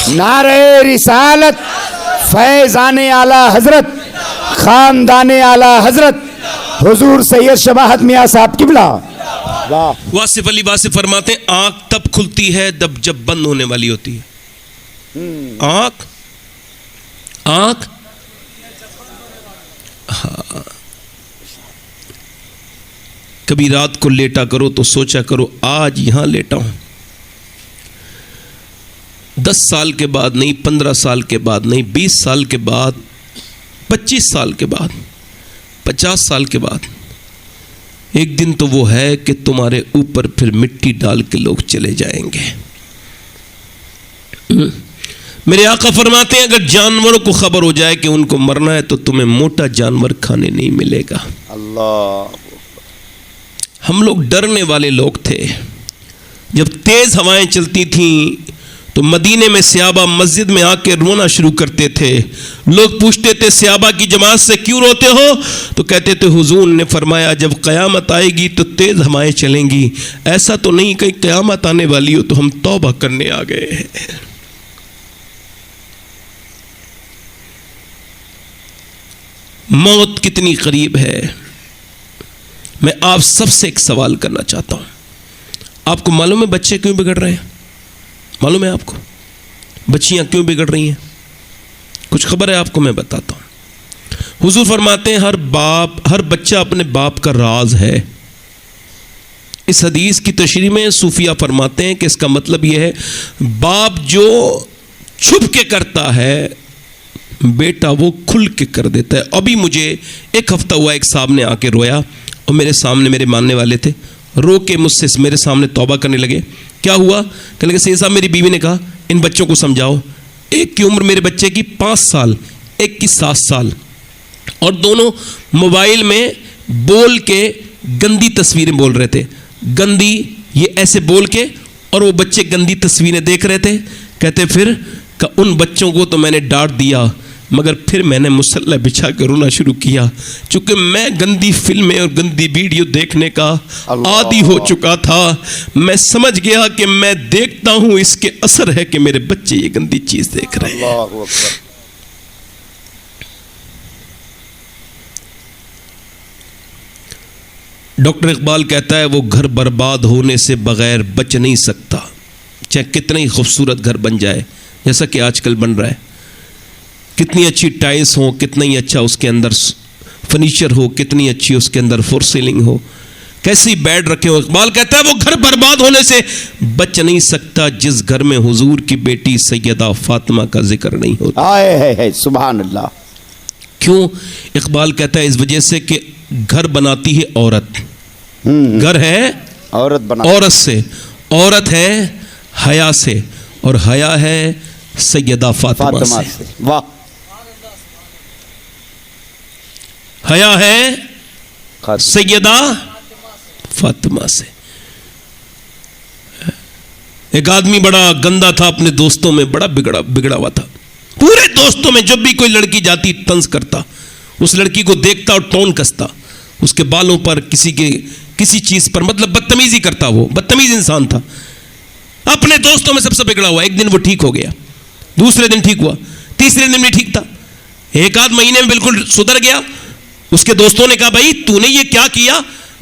نعرہ رسالت، فیضان اعلیٰ حضرت، خاندان اعلیٰ حضرت حضور سید شباہت میاں صاحب قبلہ۔ واصف علی واصف فرماتے ہیں آنکھ تب کھلتی ہے جب بند ہونے والی ہوتی ہے۔ آنکھ کبھی رات کو لیٹا کرو تو سوچا کرو آج یہاں لیٹا ہوں، 10 سال کے بعد نہیں، 15 سال کے بعد نہیں، 20 سال کے بعد، 25 سال کے بعد، 50 سال کے بعد ایک دن تو وہ ہے کہ تمہارے اوپر پھر مٹی ڈال کے لوگ چلے جائیں گے۔ میرے آقا فرماتے ہیں اگر جانوروں کو خبر ہو جائے کہ ان کو مرنا ہے تو تمہیں موٹا جانور کھانے نہیں ملے گا. اللہ. ہم لوگ ڈرنے والے لوگ تھے. جب تیز ہوائیں چلتی تھیں تو مدینے میں صحابہ مسجد میں آ کے رونا شروع کرتے تھے. لوگ پوچھتے تھے صحابہ کی جماعت سے کیوں روتے ہو؟ تو کہتے تھے حضور نے فرمایا جب قیامت آئے گی تو تیز ہوائیں چلیں گی. ایسا تو نہیں کہ قیامت آنے والی ہو تو ہم توبہ کرنے آ گئے ہیں. موت کتنی قریب ہے. میں آپ سب سے ایک سوال کرنا چاہتا ہوں. آپ کو معلوم ہے بچے کیوں بگڑ رہے ہیں؟ معلوم ہے آپ کو بچیاں کیوں بگڑ رہی ہیں؟ کچھ خبر ہے آپ کو؟ میں بتاتا ہوں. حضور فرماتے ہیں ہر بچہ اپنے باپ کا راز ہے. اس حدیث کی تشریح میں صوفیہ فرماتے ہیں کہ اس کا مطلب یہ ہے باپ جو چھپ کے کرتا ہے بیٹا وہ کھل کے کر دیتا ہے. ابھی مجھے ایک ہفتہ ہوا ایک صاحب نے آ کے رویا اور میرے سامنے میرے ماننے والے تھے, رو کے مجھ سے میرے سامنے توبہ کرنے لگے. کیا ہوا؟ کہنے لگے سید صاحب میری بیوی نے کہا ان بچوں کو سمجھاؤ. ایک کی عمر میرے بچے کی 5 سال, ایک کی 7 سال, اور دونوں موبائل میں بول کے گندی تصویریں بول رہے تھے. گندی یہ ایسے بول کے, اور وہ بچے گندی تصویریں دیکھ رہے تھے. کہتے پھر کہ ان بچوں کو تو میں نے ڈانٹ دیا مگر پھر میں نے مصلی بچھا کے رونا شروع کیا چونکہ میں گندی فلمیں اور گندی ویڈیو دیکھنے کا عادی ہو چکا تھا. میں سمجھ گیا کہ میں دیکھتا ہوں اس کے اثر ہے کہ میرے بچے یہ گندی چیز دیکھ رہے ہیں. اللہ اکبر. ڈاکٹر اقبال کہتا ہے وہ گھر برباد ہونے سے بغیر بچ نہیں سکتا چاہے کتنا ہی خوبصورت گھر بن جائے جیسا کہ آج کل بن رہا ہے. کتنی اچھی ٹائلس ہو, کتنا ہی اچھا اس کے اندر فرنیچر ہو, کتنی اچھی اس کے اندر فور سیلنگ ہو, کیسی بیڈ رکھے ہو. اقبال کہتا ہے وہ گھر برباد ہونے سے بچ نہیں سکتا جس گھر میں حضور کی بیٹی سیدہ فاطمہ کا ذکر نہیں ہوتا. ہے سبحان اللہ. کیوں؟ اقبال کہتا ہے اس وجہ سے کہ گھر بناتی ہے عورت. گھر ہے عورت سے, عورت ہے حیا سے, اور حیا ہے سیدہ فاطمہ سے. واہ. حیا ہے سیدہ فاطمہ سے. ایک آدمی بڑا گندا تھا, اپنے دوستوں میں بڑا بگڑا ہوا تھا. پورے دوستوں میں جب بھی کوئی لڑکی جاتی طنز کرتا, اس لڑکی کو دیکھتا اور ٹون کستا, اس کے بالوں پر کسی چیز پر, مطلب بدتمیزی کرتا. وہ بدتمیز انسان تھا, اپنے دوستوں میں سب سے بگڑا ہوا. ایک دن وہ ٹھیک ہو گیا, دوسرے دن ٹھیک ہوا, تیسرے دن بھی ٹھیک تھا, ایک آدھ مہینے میں بالکل سدھر گیا. اس کے دوستوں نے کہا بھائی تو نے یہ کیا کیا؟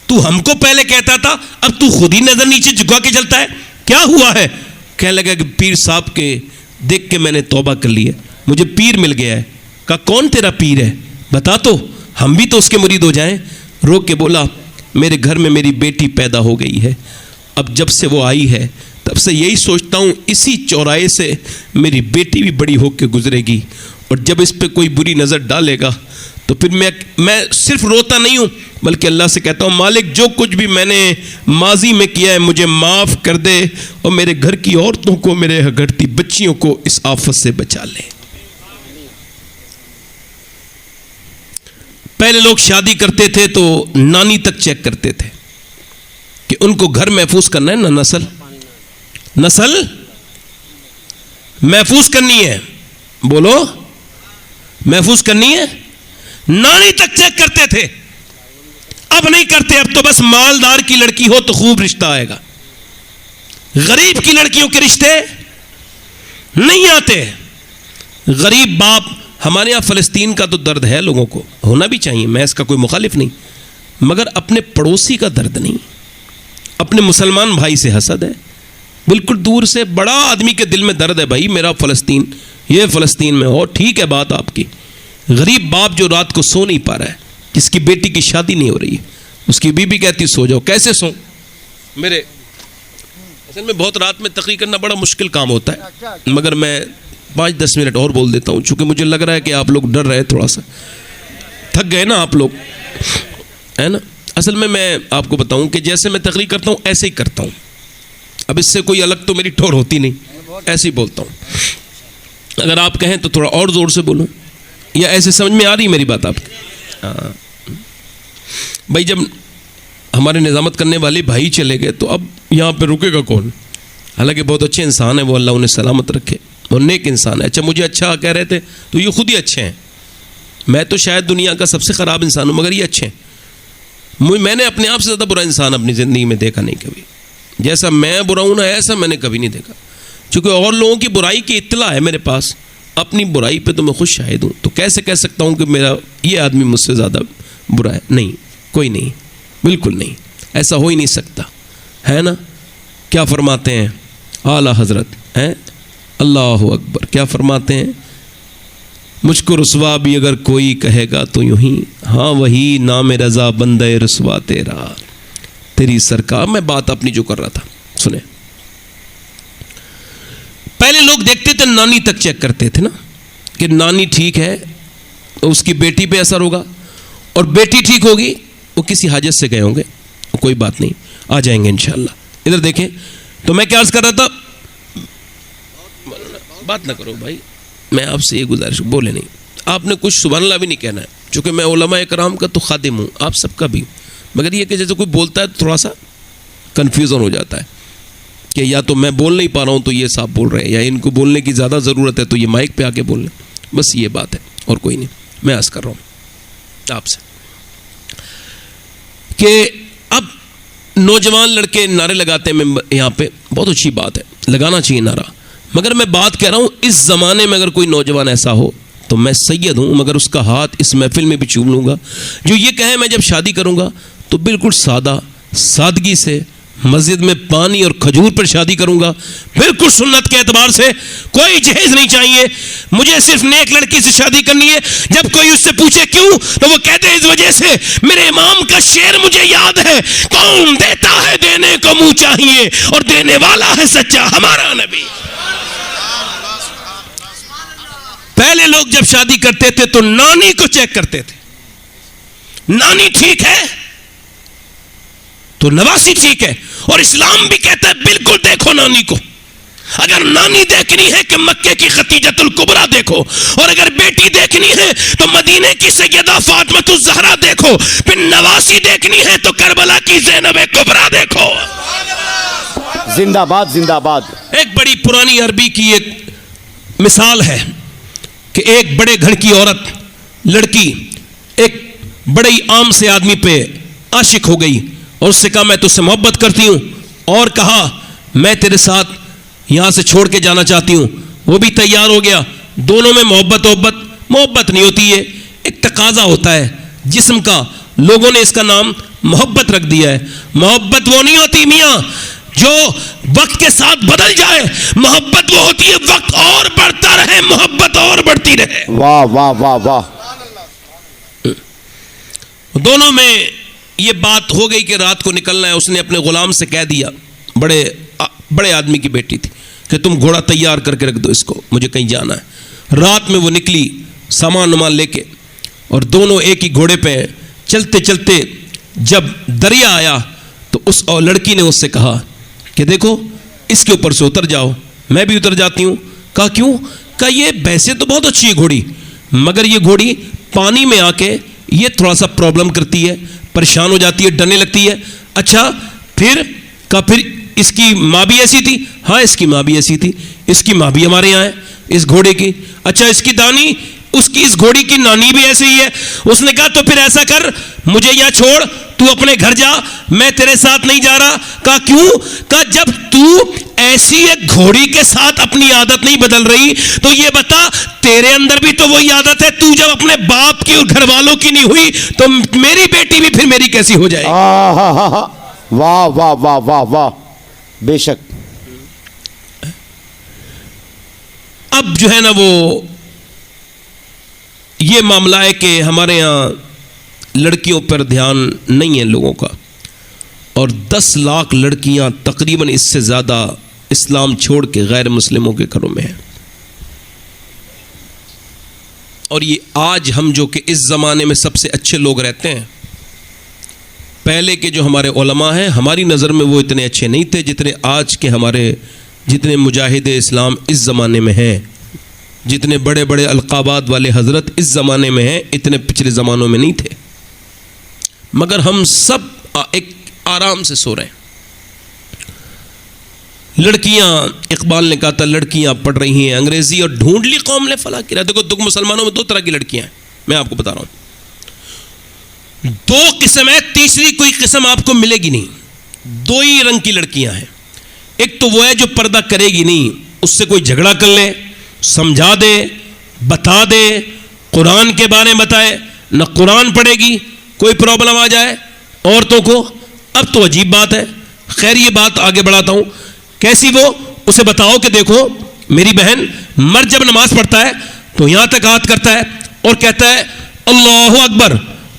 تو ہم کو پہلے کہتا تھا, اب تو خود ہی نظر نیچے جھکا کے چلتا ہے, کیا ہوا ہے؟ کہنے لگا کہ پیر صاحب کے دیکھ کے میں نے توبہ کر لی ہے, مجھے پیر مل گیا ہے. کہا کون تیرا پیر ہے بتا تو ہم بھی تو اس کے مرید ہو جائیں. رو کے بولا میرے گھر میں میری بیٹی پیدا ہو گئی ہے, اب جب سے وہ آئی ہے تب سے یہی سوچتا ہوں اسی چوراہے سے میری بیٹی بھی بڑی ہو کے گزرے گی, اور جب اس پہ کوئی بری نظر ڈالے گا تو پھر میں صرف روتا نہیں ہوں بلکہ اللہ سے کہتا ہوں مالک جو کچھ بھی میں نے ماضی میں کیا ہے مجھے معاف کر دے, اور میرے گھر کی عورتوں کو, میرے گھرتی بچیوں کو اس آفت سے بچا لے. پہلے لوگ شادی کرتے تھے تو نانی تک چیک کرتے تھے کہ ان کو گھر محفوظ کرنا ہے نا, نسل محفوظ کرنی ہے. بولو محفوظ کرنی ہے. نانی تک چیک کرتے تھے, اب نہیں کرتے. اب تو بس مالدار کی لڑکی ہو تو خوب رشتہ آئے گا, غریب کی لڑکیوں کے رشتے نہیں آتے. غریب باپ, ہمارے یہاں فلسطین کا تو درد ہے, لوگوں کو ہونا بھی چاہیے, میں اس کا کوئی مخالف نہیں, مگر اپنے پڑوسی کا درد نہیں. اپنے مسلمان بھائی سے حسد ہے, بالکل دور سے بڑا آدمی کے دل میں درد ہے, بھائی میرا فلسطین, یہ فلسطین میں ہو, ٹھیک ہے بات آپ کی. غریب باپ جو رات کو سو نہیں پا رہا ہے, جس کی بیٹی کی شادی نہیں ہو رہی ہے, اس کی بیوی کہتی سو جاؤ, کیسے سو؟ میرے اصل میں بہت رات میں تقریر کرنا بڑا مشکل کام ہوتا ہے, مگر میں 5-10 منٹ اور بول دیتا ہوں چونکہ مجھے لگ رہا ہے کہ آپ لوگ ڈر رہے, تھوڑا سا تھک گئے نا آپ لوگ, ہے نا. اصل میں آپ کو بتاؤں کہ جیسے میں تقریر کرتا ہوں ایسے ہی کرتا ہوں, اب اس سے کوئی الگ تو میری ٹور ہوتی نہیں. ایسے ہی بولتا ہوں. اگر آپ کہیں تو تھوڑا اور زور سے بولوں, یا ایسے سمجھ میں آ رہی میری بات آپ کی؟ ہاں بھائی, جب ہمارے نظامت کرنے والے بھائی چلے گئے تو اب یہاں پہ رکے گا کون؟ حالانکہ بہت اچھے انسان ہیں وہ, اللہ انہیں سلامت رکھے, وہ نیک انسان ہے. اچھا مجھے اچھا کہہ رہے تھے تو یہ خود ہی اچھے ہیں. میں تو شاید دنیا کا سب سے خراب انسان ہوں, مگر یہ اچھے ہیں. میں نے اپنے آپ سے زیادہ برا انسان اپنی زندگی میں دیکھا نہیں کبھی. جیسا میں برا ہوں نا ایسا میں نے کبھی نہیں دیکھا. چونکہ اور لوگوں کی برائی کی اطلاع ہے میرے پاس, اپنی برائی پہ تو میں خود شاہد ہوں. تو کیسے کہہ سکتا ہوں کہ میرا یہ آدمی مجھ سے زیادہ برا ہے؟ نہیں, کوئی نہیں, بالکل نہیں, ایسا ہو ہی نہیں سکتا ہے نا. کیا فرماتے ہیں اعلیٰ حضرت ہیں, اللہ اکبر, کیا فرماتے ہیں؟ مجھ کو رسوا بھی اگر کوئی کہے گا تو یوں ہی, ہاں وہی نام رضا بندہ رسوا تیرا, تیری سرکار. میں بات اپنی جو کر رہا تھا سنیں. پہلے لوگ دیکھتے تھے نانی تک چیک کرتے تھے نا کہ نانی ٹھیک ہے تو اس کی بیٹی پہ اثر ہوگا, اور بیٹی ٹھیک ہوگی وہ کسی حاجت سے گئے ہوں گے, کوئی بات نہیں, آ جائیں گے انشاءاللہ. ادھر دیکھیں تو میں کیا عرض کر رہا تھا, بات نہ کرو بھائی, میں آپ سے یہ گزارش, بولے نہیں. آپ نے کچھ سبحان اللہ بھی نہیں کہنا ہے, چونکہ میں علماء کرام کا تو خادم ہوں, آپ سب کا بھی. مگر یہ کہ جیسے کوئی بولتا ہے تو تھوڑا سا کنفیوژن ہو جاتا ہے کہ یا تو میں بول نہیں پا رہا ہوں تو یہ صاحب بول رہے ہیں, یا ان کو بولنے کی زیادہ ضرورت ہے تو یہ مائک پہ آ کے بول لیں. بس یہ بات ہے اور کوئی نہیں. میں عرض کر رہا ہوں آپ سے کہ اب نوجوان لڑکے نعرے لگاتے ہیں یہاں پہ, بہت اچھی بات ہے, لگانا چاہیے نعرہ. مگر میں بات کہہ رہا ہوں اس زمانے میں اگر کوئی نوجوان ایسا ہو تو میں سید ہوں, مگر اس کا ہاتھ اس محفل میں بھی چوم لوں گا, جو یہ کہے میں جب شادی کروں گا تو بالکل سادہ سادگی سے مسجد میں پانی اور کھجور پر شادی کروں گا, بالکل سنت کے اعتبار سے, کوئی جہیز نہیں چاہیے, مجھے صرف نیک لڑکی سے شادی کرنی ہے. جب کوئی اس سے پوچھے کیوں تو وہ کہتے ہیں اس وجہ سے میرے امام کا شعر مجھے یاد ہے, کون دیتا ہے دینے کو منہ چاہیے اور دینے والا ہے سچا ہمارا نبی. پہلے لوگ جب شادی کرتے تھے تو نانی کو چیک کرتے تھے, نانی ٹھیک ہے تو نواسی ٹھیک ہے, اور اسلام بھی کہتا ہے بالکل دیکھو نانی کو. اگر نانی دیکھنی ہے کہ مکے کی خدیجۃ الکبریٰ دیکھو, اور اگر بیٹی دیکھنی ہے تو مدینے کی سیدہ فاطمۃ الزہرا دیکھو, پھر نواسی دیکھنی ہے تو کربلا کی زینب کبریٰ دیکھو. زندہ باد زندہ باد. ایک بڑی پرانی عربی کی ایک مثال ہے کہ ایک بڑے گھر کی عورت لڑکی ایک بڑے عام سے آدمی پہ عاشق ہو گئی, اور اس سے کہا میں تجھ سے محبت کرتی ہوں, اور کہا میں تیرے ساتھ یہاں سے چھوڑ کے جانا چاہتی ہوں. وہ بھی تیار ہو گیا. دونوں میں محبت نہیں ہوتی ہے, ایک تقاضا ہوتا ہے جسم کا. لوگوں نے اس کا نام محبت رکھ دیا ہے. محبت وہ نہیں ہوتی میاں جو وقت کے ساتھ بدل جائے, محبت وہ ہوتی ہے وقت اور بڑھتا رہے, محبت اور بڑھتی رہے. واہ واہ واہ واہ. دونوں میں یہ بات ہو گئی کہ رات کو نکلنا ہے. اس نے اپنے غلام سے کہہ دیا, بڑے آدمی کی بیٹی تھی, کہ تم گھوڑا تیار کر کے رکھ دو اس کو, مجھے کہیں جانا ہے. رات میں وہ نکلی سامان لے کے, اور دونوں ایک ہی گھوڑے پہ چلتے چلتے جب دریا آیا تو اس لڑکی نے اس سے کہا کہ دیکھو اس کے اوپر سے اتر جاؤ. میں بھی اتر جاتی ہوں. کہا کیوں؟ کہا یہ ویسے تو بہت اچھی ہے گھوڑی, مگر یہ گھوڑی پانی میں آ کے یہ تھوڑا سا پرابلم کرتی ہے, پریشان ہو جاتی ہے, ڈرنے لگتی ہے. اچھا پھر اس کی ماں بھی ایسی تھی؟ ہاں اس کی ماں بھی ایسی تھی. اس کی ماں بھی ہمارے یہاں ہے اس گھوڑے کی. اچھا اس کی دانی, اس گھوڑی کی نانی بھی ایسے ہی ہے. اس نے کہا تو پھر ایسا کر, مجھے یہاں چھوڑ, تو اپنے گھر جا, میں تیرے ساتھ نہیں جا رہا. کہا کیوں؟ کہا جب تو ایسی ایک گھوڑی کے ساتھ اپنی عادت نہیں بدل رہی تو یہ بتا تیرے اندر بھی تو وہی عادت ہے. تو جب اپنے باپ کی اور گھر والوں کی نہیں ہوئی تو میری بیٹی بھی پھر میری کیسی ہو جائے گی؟ واہ واہ واہ واہ واہ. بے شک. اب جو ہے نا وہ یہ معاملہ ہے کہ ہمارے یہاں لڑکیوں پر دھیان نہیں ہے لوگوں کا, اور 10 لاکھ لڑکیاں تقریباً اس سے زیادہ اسلام چھوڑ کے غیر مسلموں کے گھروں میں ہیں. اور یہ آج ہم جو کہ اس زمانے میں سب سے اچھے لوگ رہتے ہیں, پہلے کے جو ہمارے علماء ہیں ہماری نظر میں وہ اتنے اچھے نہیں تھے جتنے آج کے ہمارے جتنے مجاہد اسلام اس زمانے میں ہیں، جتنے بڑے بڑے القابات والے حضرت اس زمانے میں ہیں، اتنے پچھلے زمانوں میں نہیں تھے، مگر ہم سب ایک آرام سے سو رہے ہیں۔ لڑکیاں، اقبال نے کہا تھا لڑکیاں پڑھ رہی ہیں انگریزی اور ڈھونڈ لی قوم نے فلاں کی راہ۔ دیکھو مسلمانوں میں دو طرح کی لڑکیاں ہیں، میں آپ کو بتا رہا ہوں، دو قسم ہے، تیسری کوئی قسم آپ کو ملے گی نہیں۔ دو ہی رنگ کی لڑکیاں ہیں، ایک تو وہ ہے جو پردہ کرے گی نہیں، اس سے کوئی جھگڑا کر لے، سمجھا دے، بتا دے، قرآن کے بارے میں بتائے، نہ قرآن پڑھے گی، کوئی پرابلم آ جائے عورتوں کو۔ اب تو عجیب بات ہے، خیر یہ بات آگے بڑھاتا ہوں، کیسی وہ؟ اسے بتاؤ کہ دیکھو میری بہن، مرد جب نماز پڑھتا ہے تو یہاں تک ہاتھ کرتا ہے اور کہتا ہے اللہ اکبر،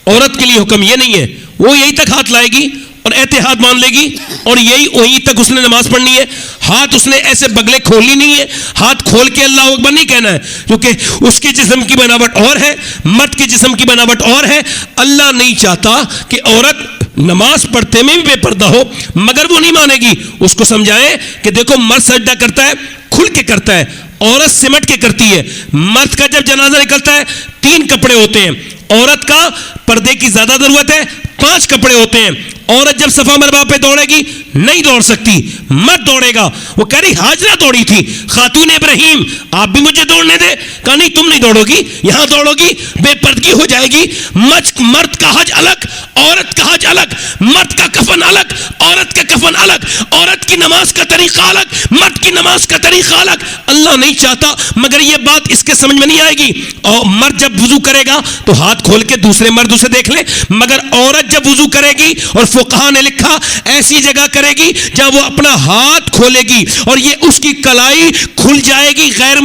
عورت کے لیے حکم یہ نہیں ہے، وہ یہی تک ہاتھ لائے گی اور احتیاط مان لے گی اور یہی وہیں تک اس نے نماز پڑھنی ہے۔ ہاتھ اس نے ایسے بگلے کھولنی نہیں ہے، ہاتھ کھول کے اللہ اکبر نہیں کہنا ہے، کیونکہ اس کے جسم کی بناوٹ اور ہے، مرد کے جسم کی بناوٹ اور ہے۔ اللہ نہیں چاہتا کہ عورت نماز پڑھتے میں بھی بے پردہ ہو، مگر وہ نہیں مانے گی۔ اس کو سمجھائیں کہ دیکھو مرد سجدہ کرتا ہے کھل کے کرتا ہے، عورت سمٹ کے کرتی ہے۔ مرد کا جب جنازہ نکلتا ہے 3 کپڑے ہوتے ہیں، عورت کا پردے کی زیادہ ضرورت ہے، 5 کپڑے ہوتے ہیں۔ عورت جب صفا مروا پہ دوڑے گی نہیں دوڑ سکتی، مرد دوڑے گا۔ وہ کہہ رہی ہاجرہ دوڑی تھی، خاتون ابراہیم آپ بھی مجھے دوڑنے دے، کہا نہیں تم نہیں دوڑو گی، یہاں دوڑو گی بے پردگی ہو جائے گی۔ مرد کا حج الگ، عورت کا حج الگ، مرد کا کفن الگ، عورت کا کفن الگ، عورت کی نماز کا طریقہ الگ، مرد کی نماز کا طریقہ الگ۔ اللہ نہیں چاہتا، مگر یہ بات اس کے سمجھ میں نہیں آئے گی۔ اور مرد جب وضو کرے گا تو ہاتھ کھول کے دوسرے مرد اسے دیکھ لے، مگر عورت جب وضو کرے گی، اور فقہا نے لکھا ایسی جگہ کرے گی جب وہ اپنا ہاتھ کھولے گی اور یہ اس کی کلائی کھل جائے گی، غیر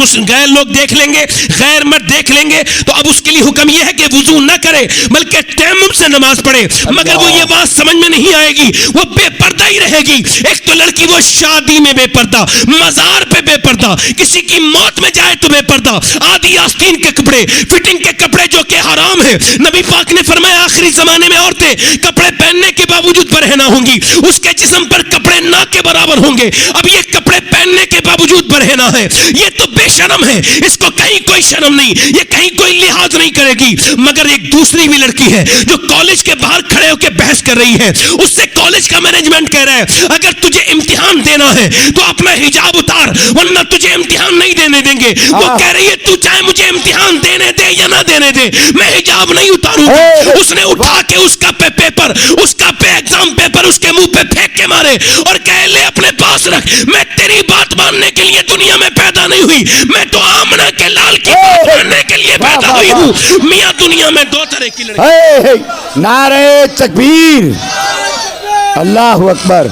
لوگ دیکھ لیں گے، غیر مرد دیکھ لیں گے، تو اب اس کے لیے حکم یہ ہے کہ وضو نہ کرے بلکہ تیمم سے نماز پڑھے۔ مگر وہ یہ بات سمجھ میں نہیں آئے گی، وہ بے پردہ ہی رہے گی۔ ایک تو لڑکی وہ شادی میں بے پردہ، مزار پہ بے پردہ، کسی کی موت میں جائے تو بے پردہ، آدھی آستین کے کپڑے، فٹنگ کے کپڑے جو کہ حرام ہے۔ نبی پاک نے فرمایا آخری زمانے میں عورتیں کپڑے پہننے کے باوجود برہنہ ہوں گی، اس کے جسم پر کپڑے نہ کے برابر ہوں گے۔ اب یہ کپڑے پہننے کے باوجود برہنہ ہے، یہ تو بے شرم ہے، اس کو کہیں کوئی شرم نہیں، یہ کہیں کوئی لحاظ نہیں کرے گی۔ مگر ایک دوسری بھی لڑکی ہے جو کالج کے باہر کھڑے ہو کے بحث کر رہی ہے، اس سے کالج کا مینجمنٹ کہہ رہا ہے اگر تجھے امتحان دینا ہے تو اپنا حجاب اتار ورنہ تجھے امتحان نہیں دینے دیں گے۔ وہ کہہ رہی ہے تو چاہے مجھے امتحان دینے دے یا نہ دینے دے، میں حجاب نہیں اتاروں گی۔ اس نے اٹھا کے اس کا پیپر، اس کا ایگزام پیپر اس کے منہ پہ پھینک کے مارے اور کہہ لے اپنے پاس رکھ، میں تیری بات ماننے کے لیے دنیا میں پیدا نہیں ہوئی، میں تو آمنہ کے لال کی بات ماننے کے لیے پیدا ہوئی ہوں۔ میاں دنیا میں 2 طرح کی لڑکی۔ نعرہ تکبیر، اللہ اکبر،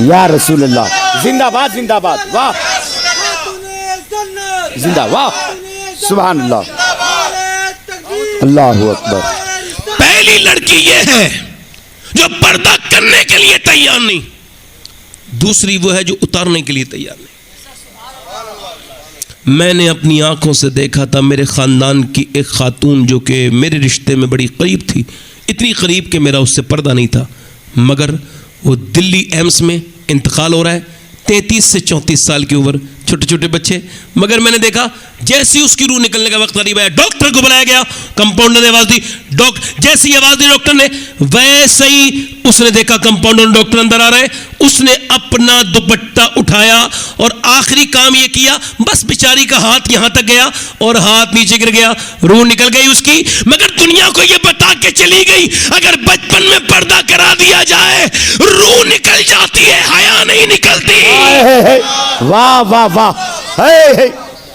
یا رسول اللہ، زندہ باد زندہ باد، واہ زندہ، واہ سبحان اللہ، اللہ اکبر۔ پہلی لڑکی یہ ہے جو پردہ کرنے کے لیے تیار نہیں، دوسری وہ ہے جو اتارنے کے لیے تیار نہیں۔ میں نے اپنی آنکھوں سے دیکھا تھا، میرے خاندان کی ایک خاتون جو کہ میرے رشتے میں بڑی قریب تھی، اتنی قریب کہ میرا اس سے پردہ نہیں تھا، مگر وہ دلی ایمس میں انتقال ہو رہا ہے، 33 سے 34 سال کی عمر، چھوٹے چھوٹے بچے۔ مگر میں نے دیکھا جیسی اس کی روح نکلنے کا وقت قریب آیا، ڈاکٹر کو بلایا گیا، کمپاؤنڈر نے آواز دی، جیسی آواز دی ڈاکٹر نے، ویسے ہی اس نے دیکھا کمپاؤنڈر ڈاکٹر اندر آ رہے، اس نے اپنا دوپٹہ اٹھایا اور آخری کام یہ کیا، بس بیچاری کا ہاتھ یہاں تک گیا اور ہاتھ نیچے گر گیا، روح نکل گئی اس کی۔ مگر دنیا کو یہ بتا کے چلی گئی اگر بچپن میں پردہ کرا دیا جائے روح نکل جاتی ہے، حیا نہیں نکلتی۔ واہ واہ واہ،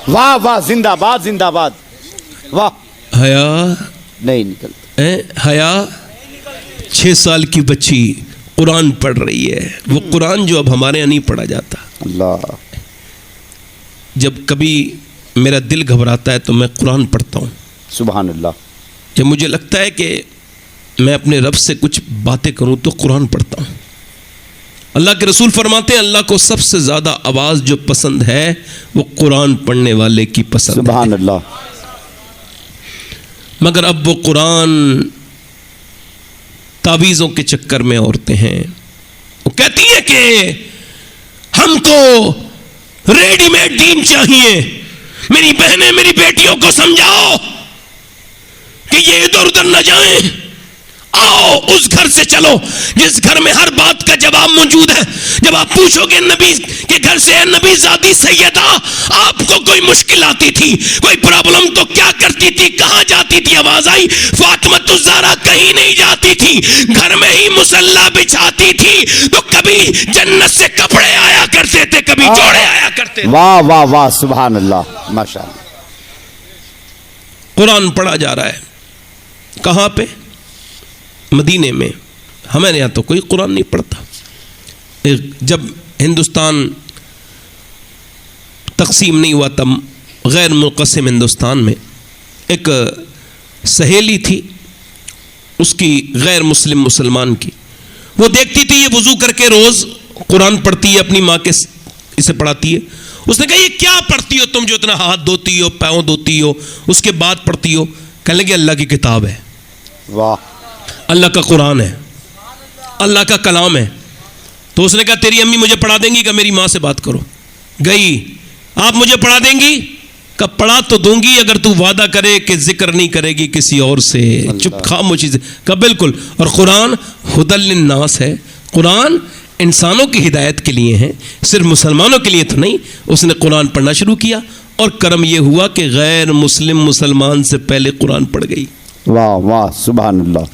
واہ واہ، زندہ باد زندہ باد، واہ، حیا نہیں نکلتی، حیا 6 سال کی بچی قرآن پڑھ رہی ہے، وہ قرآن جو اب ہمارے یہاں نہیں پڑھا جاتا۔ اللہ، جب کبھی میرا دل گھبراتا ہے تو میں قرآن پڑھتا ہوں، سبحان اللہ۔ جب مجھے لگتا ہے کہ میں اپنے رب سے کچھ باتیں کروں تو قرآن پڑھتا ہوں۔ اللہ کے رسول فرماتے ہیں اللہ کو سب سے زیادہ آواز جو پسند ہے وہ قرآن پڑھنے والے کی پسند ہے، سبحان اللہ۔ مگر اب وہ قرآن تعویذوں کے چکر میں عورتیں ہیں، وہ کہتی ہیں کہ ہم کو ریڈی میڈ دین چاہیے. میری بہنیں میری بیٹیوں کو سمجھاؤ کہ یہ ادھر ادھر نہ جائیں. آؤ اس گھر سے چلو جس گھر میں ہر بات کا جواب موجود ہے. جب آپ پوچھو گے نبی کے گھر سے نبی زادی سیدہ آپ کو کوئی مشکل آتی تھی, کوئی پرابلم تو کیا کرتی تھی, کہاں جاتی تھی؟ آواز آئی فاطمۃ الزہرا کہیں نہیں جاتی تھی, گھر میں ہی مصلی بچھاتی تھی. تو کبھی جنت سے کپڑے آیا کرتے تھے, کبھی جوڑے آیا کرتے تھے. واہ واہ واہ سبحان اللہ ماشاء اللہ. قرآن پڑھا جا رہا ہے کہاں پہ؟ مدینے میں. ہمارے یہاں تو کوئی قرآن نہیں پڑھتا. جب ہندوستان تقسیم نہیں ہوا تب غیر منقسم ہندوستان میں ایک سہیلی تھی, اس کی غیر مسلم مسلمان کی. وہ دیکھتی تھی یہ وضو کر کے روز قرآن پڑھتی ہے, اپنی ماں کے اسے پڑھاتی ہے. اس نے کہا یہ کیا پڑھتی ہو تم جو اتنا ہاتھ دھوتی ہو, پاؤں دھوتی ہو, اس کے بعد پڑھتی ہو؟ کہنے لگے اللہ کی کتاب ہے, واہ, اللہ کا قرآن ہے, اللہ کا کلام ہے. تو اس نے کہا تیری امی مجھے پڑھا دیں گی کہ میری ماں سے بات کرو. گئی, آپ مجھے پڑھا دیں گی؟ کہ پڑھا تو دوں گی اگر تو وعدہ کرے کہ ذکر نہیں کرے گی کسی اور سے, چپ خاموشی سے. کہا بالکل. اور قرآن ہدی للناس ہے, قرآن انسانوں کی ہدایت کے لیے ہیں, صرف مسلمانوں کے لیے تو نہیں. اس نے قرآن پڑھنا شروع کیا اور کرم یہ ہوا کہ غیر مسلم مسلمان سے پہلے قرآن پڑھ گئی. واہ واہ سبحان اللہ.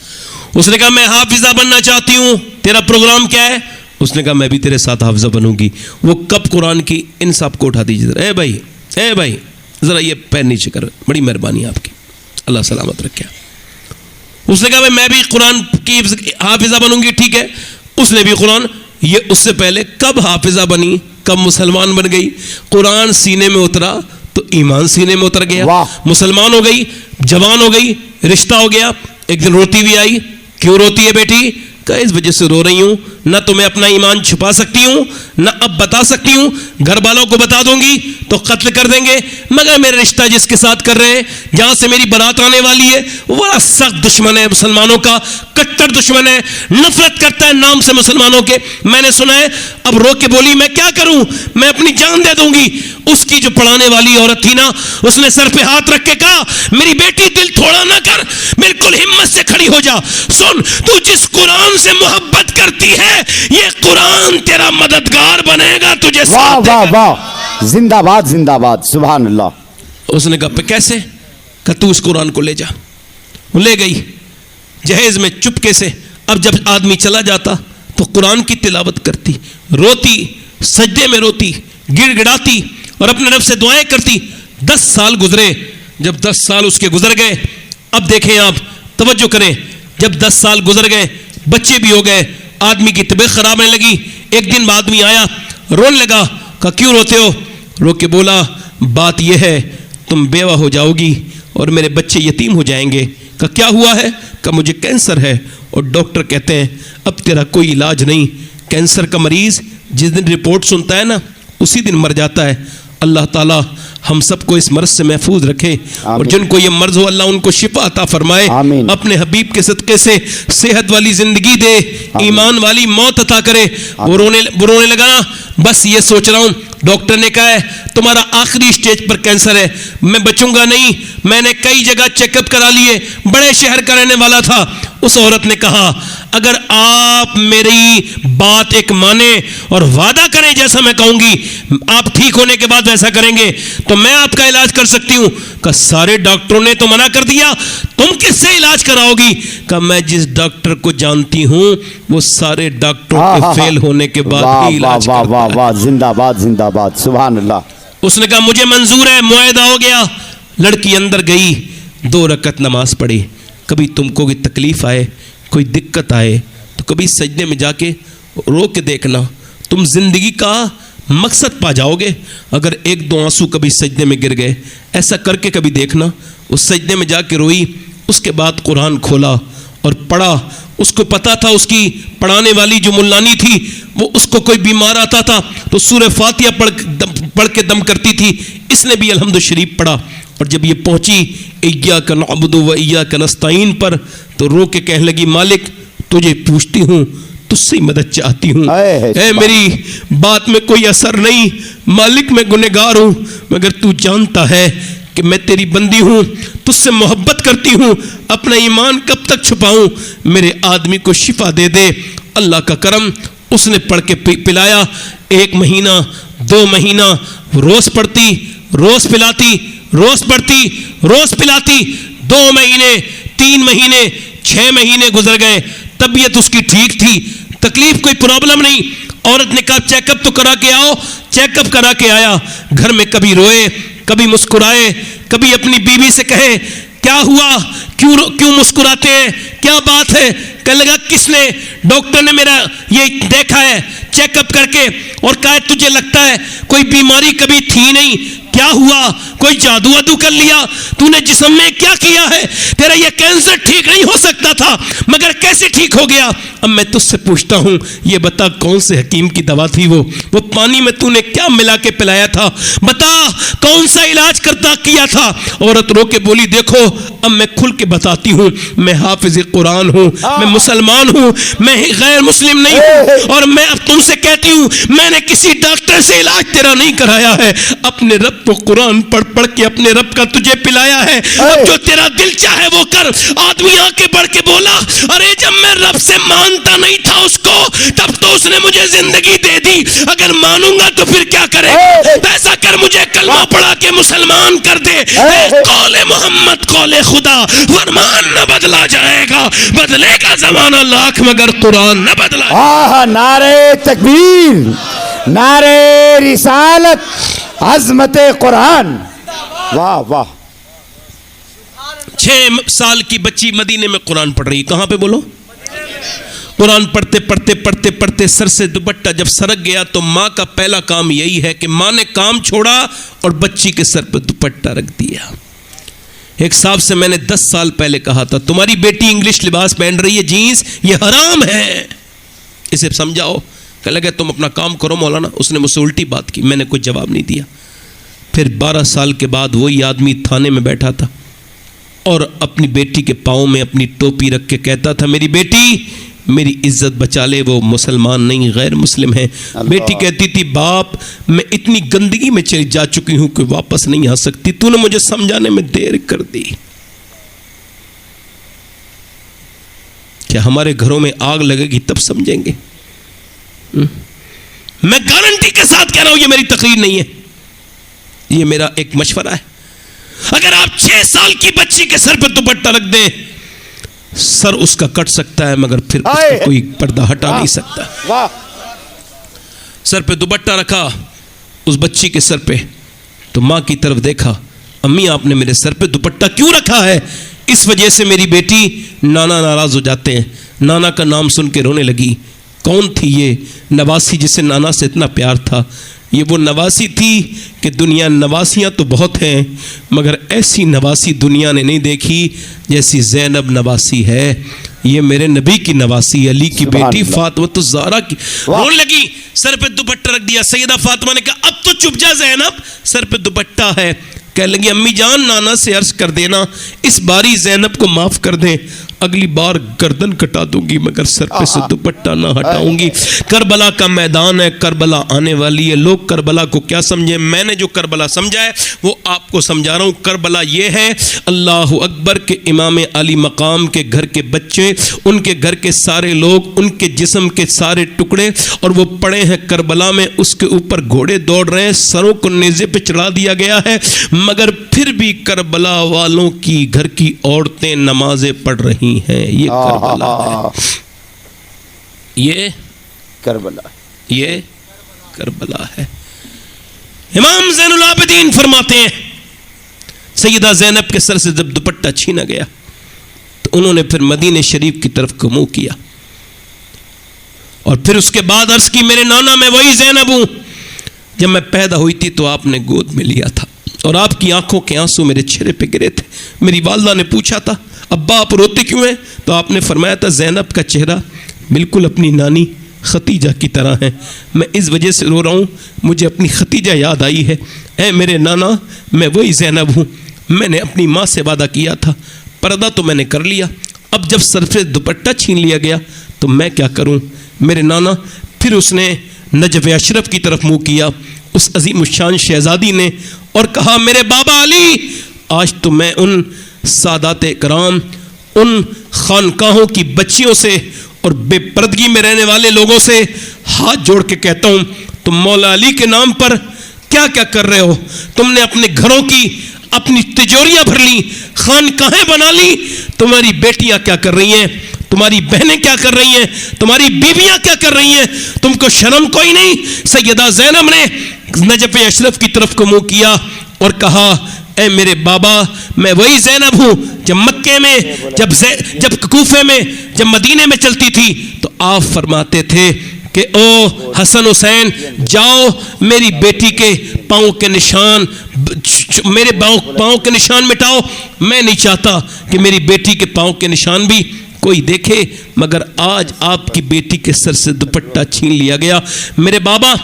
اس نے کہا میں حافظہ بننا چاہتی ہوں, تیرا پروگرام کیا ہے؟ اس نے کہا میں بھی تیرے ساتھ حافظہ بنوں گی. وہ کب قرآن کی, ان سب کو اٹھا دیجیے ذرا, اے بھائی ذرا یہ پیر نیچے کر, بڑی مہربانی آپ کی, اللہ سلامت رکھے. اس نے کہا میں بھی قرآن کی حافظہ بنوں گی. ٹھیک ہے. اس نے بھی قرآن, یہ اس سے پہلے کب حافظہ بنی, کب مسلمان بن گئی؟ قرآن سینے میں اترا تو ایمان سینے میں اتر گیا, مسلمان ہو گئی, جوان ہو گئی, رشتہ ہو گیا. ایک دن روتی بھی آئی. کیوں روتی ہے بیٹی؟ کہ اس وجہ سے رو رہی ہوں, نہ تو میں اپنا ایمان چھپا سکتی ہوں نہ اب بتا سکتی ہوں. گھر والوں کو بتا دوں گی تو قتل کر دیں گے, مگر میرا رشتہ جس کے ساتھ کر رہے ہیں, جہاں سے میری بارات آنے والی ہے, وہ بڑا سخت دشمن ہے مسلمانوں کا, کٹر دشمن ہے, نفرت کرتا ہے نام سے مسلمانوں کے. میں نے سنا ہے. اب رو کے بولی میں کیا کروں, میں اپنی جان دے دوں گی. اس کی جو پڑھانے والی عورت تھی نا, اس نے سر پہ ہاتھ رکھ کے کہا میری بیٹی دل تھوڑا نہ کر, بالکل ہمت سے کھڑی ہو جا. سن, تو جس قرآن سے محبت کرتی ہے یہ قرآن تیرا مددگار بنے گا, تجھے واہ واہ واہ زندہ باد زندہ باد سبحان اللہ. اس نے کہا کیسے؟ کہ تو اس قرآن کو لے جا. وہ لے گئی جہیز میں چپکے سے. اب جب آدمی چلا جاتا تو قرآن کی تلاوت کرتی, روتی, سجدے میں روتی, گڑ گڑاتی اور اپنے رب سے دعائیں کرتی. 10 سال گزرے. جب 10 سال اس کے گزر گئے, اب دیکھیں آپ توجہ کریں, جب 10 سال گزر گئے, بچے بھی ہو گئے, آدمی کی طبیعت خراب ہونے لگی. ایک دن آدمی آیا, رونے لگا. کہا کیوں روتے ہو؟ رو کے بولا بات یہ ہے تم بیوہ ہو جاؤ گی اور میرے بچے یتیم ہو جائیں گے. کہا کیا ہوا ہے؟ کہا مجھے کینسر ہے اور ڈاکٹر کہتے ہیں اب تیرا کوئی علاج نہیں. کینسر کا مریض جس دن رپورٹ سنتا ہے نا اسی دن مر جاتا ہے. اللہ تعالیٰ ہم سب کو اس مرض سے محفوظ رکھے, اور جن کو یہ مرض ہو اللہ ان کو شفا عطا فرمائے. اپنے حبیب کے صدقے سے صحت والی زندگی دے, ایمان والی موت عطا کرے. وہ رونے لگا نا, بس یہ سوچ رہا ہوں ڈاکٹر نے کہا ہے تمہارا آخری سٹیج پر کینسر ہے, میں بچوں گا نہیں. میں نے کئی جگہ چیک اپ کرا لیے, بڑے شہر کا رہنے والا تھا. اس عورت نے کہا اگر آپ میری بات ایک مانیں اور وعدہ کریں جیسا میں کہوں گی, آپ ٹھیک ہونے کے بعد ویسا کریں گے تو میں آپ کا علاج کر سکتی ہوں. کہ سارے ڈاکٹروں نے تو منع کر دیا, تم کس سے علاج کراؤ گی؟ کہ میں جس ڈاکٹر کو جانتی ہوں وہ سارے ڈاکٹروں کے فیل ہونے کے بعد ہی علاج کرتا ہے. واہ زندہ باد زندہ باد سبحان اللہ. اس نے کہا مجھے منظور ہے, معاہدہ ہو گیا. لڑکی اندر گئی, 2 رکعت نماز پڑھی. کبھی تم کو کوئی تکلیف آئے, کوئی دقت آئے تو کبھی سجدے میں جا کے رو کے دیکھنا, تم زندگی کا مقصد پا جاؤ گے. اگر 1-2 آنسو کبھی سجدے میں گر گئے, ایسا کر کے کبھی دیکھنا. اس سجدے میں جا کے روئی, اس کے بعد قرآن کھولا اور پڑھا. اس کو پتا تھا اس کی پڑھانے والی جو ملانی تھی وہ اس کو کوئی بیمار آتا تھا تو سورہ فاتحہ پڑھ کے دم کرتی تھی. اس نے بھی الحمد شریف پڑھا. اور جب یہ پہنچی ایاک نعبد و ایاک نستعین پر تو رو کے کہنے لگی مالک تجھے پوچھتی ہوں تجھ سے ہی مدد چاہتی ہوں. اے میری بات میں کوئی اثر نہیں, مالک میں گنہگار ہوں, مگر تو جانتا ہے کہ میں تیری بندی ہوں, تجھ سے محبت کرتی ہوں, اپنا ایمان کب تک چھپاؤں, میرے آدمی کو شفا دے دے. اللہ کا کرم, اس نے پڑھ کے پلایا. 1 مہینہ 2 مہینہ روز پڑھتی, روز پلاتی, روز پڑھتی, روز پلاتی. 2 مہینے 3 مہینے 6 مہینے گزر گئے. طبیعت اس کی ٹھیک تھی, تکلیف کوئی پرابلم نہیں. عورت نے کہا چیک اپ تو کرا کے آؤ. چیک اپ کرا کے آیا. گھر میں کبھی روئے, کبھی مسکرائے, کبھی اپنی بیوی سے کہے کیا ہوا, کیوں مسکراتے ہیں, کیا بات ہے. کہنے لگا کس نے, ڈاکٹر نے میرا یہ دیکھا ہے چیک اپ کر کے اور کہا تجھے لگتا ہے کوئی بیماری کبھی تھی نہیں, کیا ہوا, کوئی جادو وادو کر لیا, تو نے جسم میں کیا کیا ہے, تیرا یہ کینسر ٹھیک نہیں ہو سکتا تھا مگر کیسے ٹھیک ہو گیا. اب میں تجھ سے پوچھتا ہوں, یہ بتا کون سے حکیم کی دوا تھی وہ پانی میں تو نے کیا ملا کے پلایا تھا, بتا کون سا علاج کرتا کیا تھا. عورت رو کے بولی دیکھو اب میں کھل کے بتاتی ہوں, میں حافظ قرآن ہوں, میں مسلمان ہوں, میں غیر مسلم نہیں ہوں, اور میں اب تم سے کہتی ہوں میں نے کسی ڈاکٹر سے علاج تیرا نہیں کرایا ہے, اپنے رب کو قرآن پڑھ پڑھ کے اپنے رب کا تجھے پلایا ہے. اب جو تیرا دل چاہے وہ کر. آدمی آکے بڑھ کے بولا ارے جب میں رب سے مانتا نہیں تھا اس کو تب تو اس نے مجھے زندگی دے دی, اگر مانوں گا تو پھر کیا کرے, ایسا کر مجھے کلمہ پڑھا کے مسلمان کر دے. قول محمد قول خدا, فرمان نہ بدلا جائے گا, بدلے کا زمانہ لاکھ مگر قرآن نہ بدلا. نعرہ تکبیر, نعرہ رسالت, عظمت قرآن. واہ واہ. 6 سال کی بچی مدینے میں قرآن پڑھ رہی, کہاں پہ بولو, قرآن پڑھتے پڑھتے پڑھتے پڑھتے سر سے دوپٹہ جب سرک گیا تو ماں کا پہلا کام یہی ہے کہ ماں نے کام چھوڑا اور بچی کے سر پہ دوپٹہ رکھ دیا. ایک صاحب سے میں نے 10 سال پہلے کہا تھا تمہاری بیٹی انگلش لباس پہن رہی ہے, جینز, یہ حرام ہے, اسے سمجھاؤ. کہ لگے تم اپنا کام کرو مولانا. اس نے مجھ سے الٹی بات کی, میں نے کوئی جواب نہیں دیا. پھر 12 سال کے بعد وہی آدمی تھانے میں بیٹھا تھا اور اپنی بیٹی کے پاؤں میں اپنی ٹوپی رکھ کے کہتا تھا میری بیٹی میری عزت بچا لے, وہ مسلمان نہیں غیر مسلم ہے. بیٹی کہتی تھی باپ میں اتنی گندگی میں چلی جا چکی ہوں کہ واپس نہیں آ سکتی, تو نے مجھے سمجھانے میں دیر کر دی. کیا ہمارے گھروں میں آگ لگے گی تب سمجھیں گے؟ میں گارنٹی کے ساتھ کہہ رہا ہوں, یہ میری تقریر نہیں ہے, یہ میرا ایک مشورہ ہے. اگر آپ 6 سال کی بچی کے سر پہ دوپٹہ رکھ دیں, سر اس کا کٹ سکتا ہے مگر پھر اس کا کوئی پردہ ہٹا نہیں سکتا. سر پہ دوپٹہ رکھا اس بچی کے سر پہ, تو ماں کی طرف دیکھا, امی آپ نے میرے سر پہ دوپٹہ کیوں رکھا ہے؟ اس وجہ سے میری بیٹی نانا ناراض ہو جاتے ہیں. نانا کا نام سن کے رونے لگی. کون تھی یہ نواسی جسے نانا سے اتنا پیار تھا؟ یہ وہ نواسی تھی کہ دنیا نواسیاں تو بہت ہیں مگر ایسی نواسی دنیا نے نہیں دیکھی جیسی زینب نواسی ہے. یہ میرے نبی کی نواسی, علی کی بیٹی فاطمہ الزہرا کی. رونے لگی, سر پہ دوپٹہ رکھ دیا. سیدہ فاطمہ نے کہا اب تو چپ جا زینب, سر پہ دوپٹہ ہے. کہنے لگی امی جان نانا سے عرض کر دینا اس باری زینب کو معاف کر دیں, اگلی بار گردن کٹا دوں گی مگر سر پہ سے دوپٹہ نہ ہٹاؤں گی. کربلا کا میدان ہے, کربلا آنے والی ہے. لوگ کربلا کو کیا سمجھیں, میں نے جو کربلا سمجھا ہے وہ آپ کو سمجھا رہا ہوں. کربلا یہ ہے اللہ اکبر کے امام علی مقام کے گھر کے بچے, ان کے گھر کے سارے لوگ, ان کے جسم کے سارے ٹکڑے, اور وہ پڑے ہیں کربلا میں, اس کے اوپر گھوڑے دوڑ رہے ہیں, سروں کو نیزے پہ چڑھا دیا گیا ہے, مگر پھر بھی کربلا والوں کی گھر کی عورتیں نمازیں پڑھ رہی ہیں. یہ کربلا ہے, یہ کربلا, یہ کربلا ہے. امام زین العابدین فرماتے ہیں سیدہ زینب کے سر سے جب دوپٹہ چھینا گیا تو انہوں نے پھر مدینہ شریف کی طرف کو منہ کیا اور پھر اس کے بعد عرض کی میرے نانا میں وہی زینب ہوں جب میں پیدا ہوئی تھی تو آپ نے گود میں لیا تھا اور آپ کی آنکھوں کے آنسو میرے چہرے پہ گرے تھے. میری والدہ نے پوچھا تھا ابا آپ روتے کیوں ہیں؟ تو آپ نے فرمایا تھا زینب کا چہرہ بالکل اپنی نانی ختیجہ کی طرح ہے, میں اس وجہ سے رو رہا ہوں, مجھے اپنی ختیجہ یاد آئی ہے. اے میرے نانا میں وہی زینب ہوں, میں نے اپنی ماں سے وعدہ کیا تھا, پردہ تو میں نے کر لیا, اب جب سر سے دوپٹہ چھین لیا گیا تو میں کیا کروں؟ میرے نانا. پھر اس نے نجف اشرف کی طرف منہ کیا اس عظیم الشان شہزادی نے اور کہا میرے بابا علی آج تو میں ان سادات کرام ان خانقاہوں کی بچیوں سے اور بے پردگی میں رہنے والے لوگوں سے ہاتھ جوڑ کے کہتا ہوں تم مولا علی کے نام پر کیا کیا کر رہے ہو. تم نے اپنے گھروں کی اپنی تجوریاں بھر لی, خانقاہیں بنا لی. تمہاری بیٹیاں کیا کر رہی ہیں, تمہاری بہنیں کیا کر رہی ہیں, تمہاری بیویاں کیا کر رہی ہیں, تم کو شرم کوئی نہیں. سیدہ زینب نے نجف اشرف کی طرف کو منہ کیا اور کہا اے میرے بابا میں وہی زینب ہوں جب مکے میں جب کوفے میں جب مدینے میں چلتی تھی تو آپ فرماتے تھے کہ او حسن حسین جاؤ میری بیٹی کے پاؤں کے نشان میرے پاؤں کے نشان مٹاؤ. میں نہیں چاہتا کہ میری بیٹی کے پاؤں کے نشان بھی کوئی دیکھے, مگر آج آپ کی بیٹی کے سر سے دوپٹہ چھین لیا گیا. میرے بابا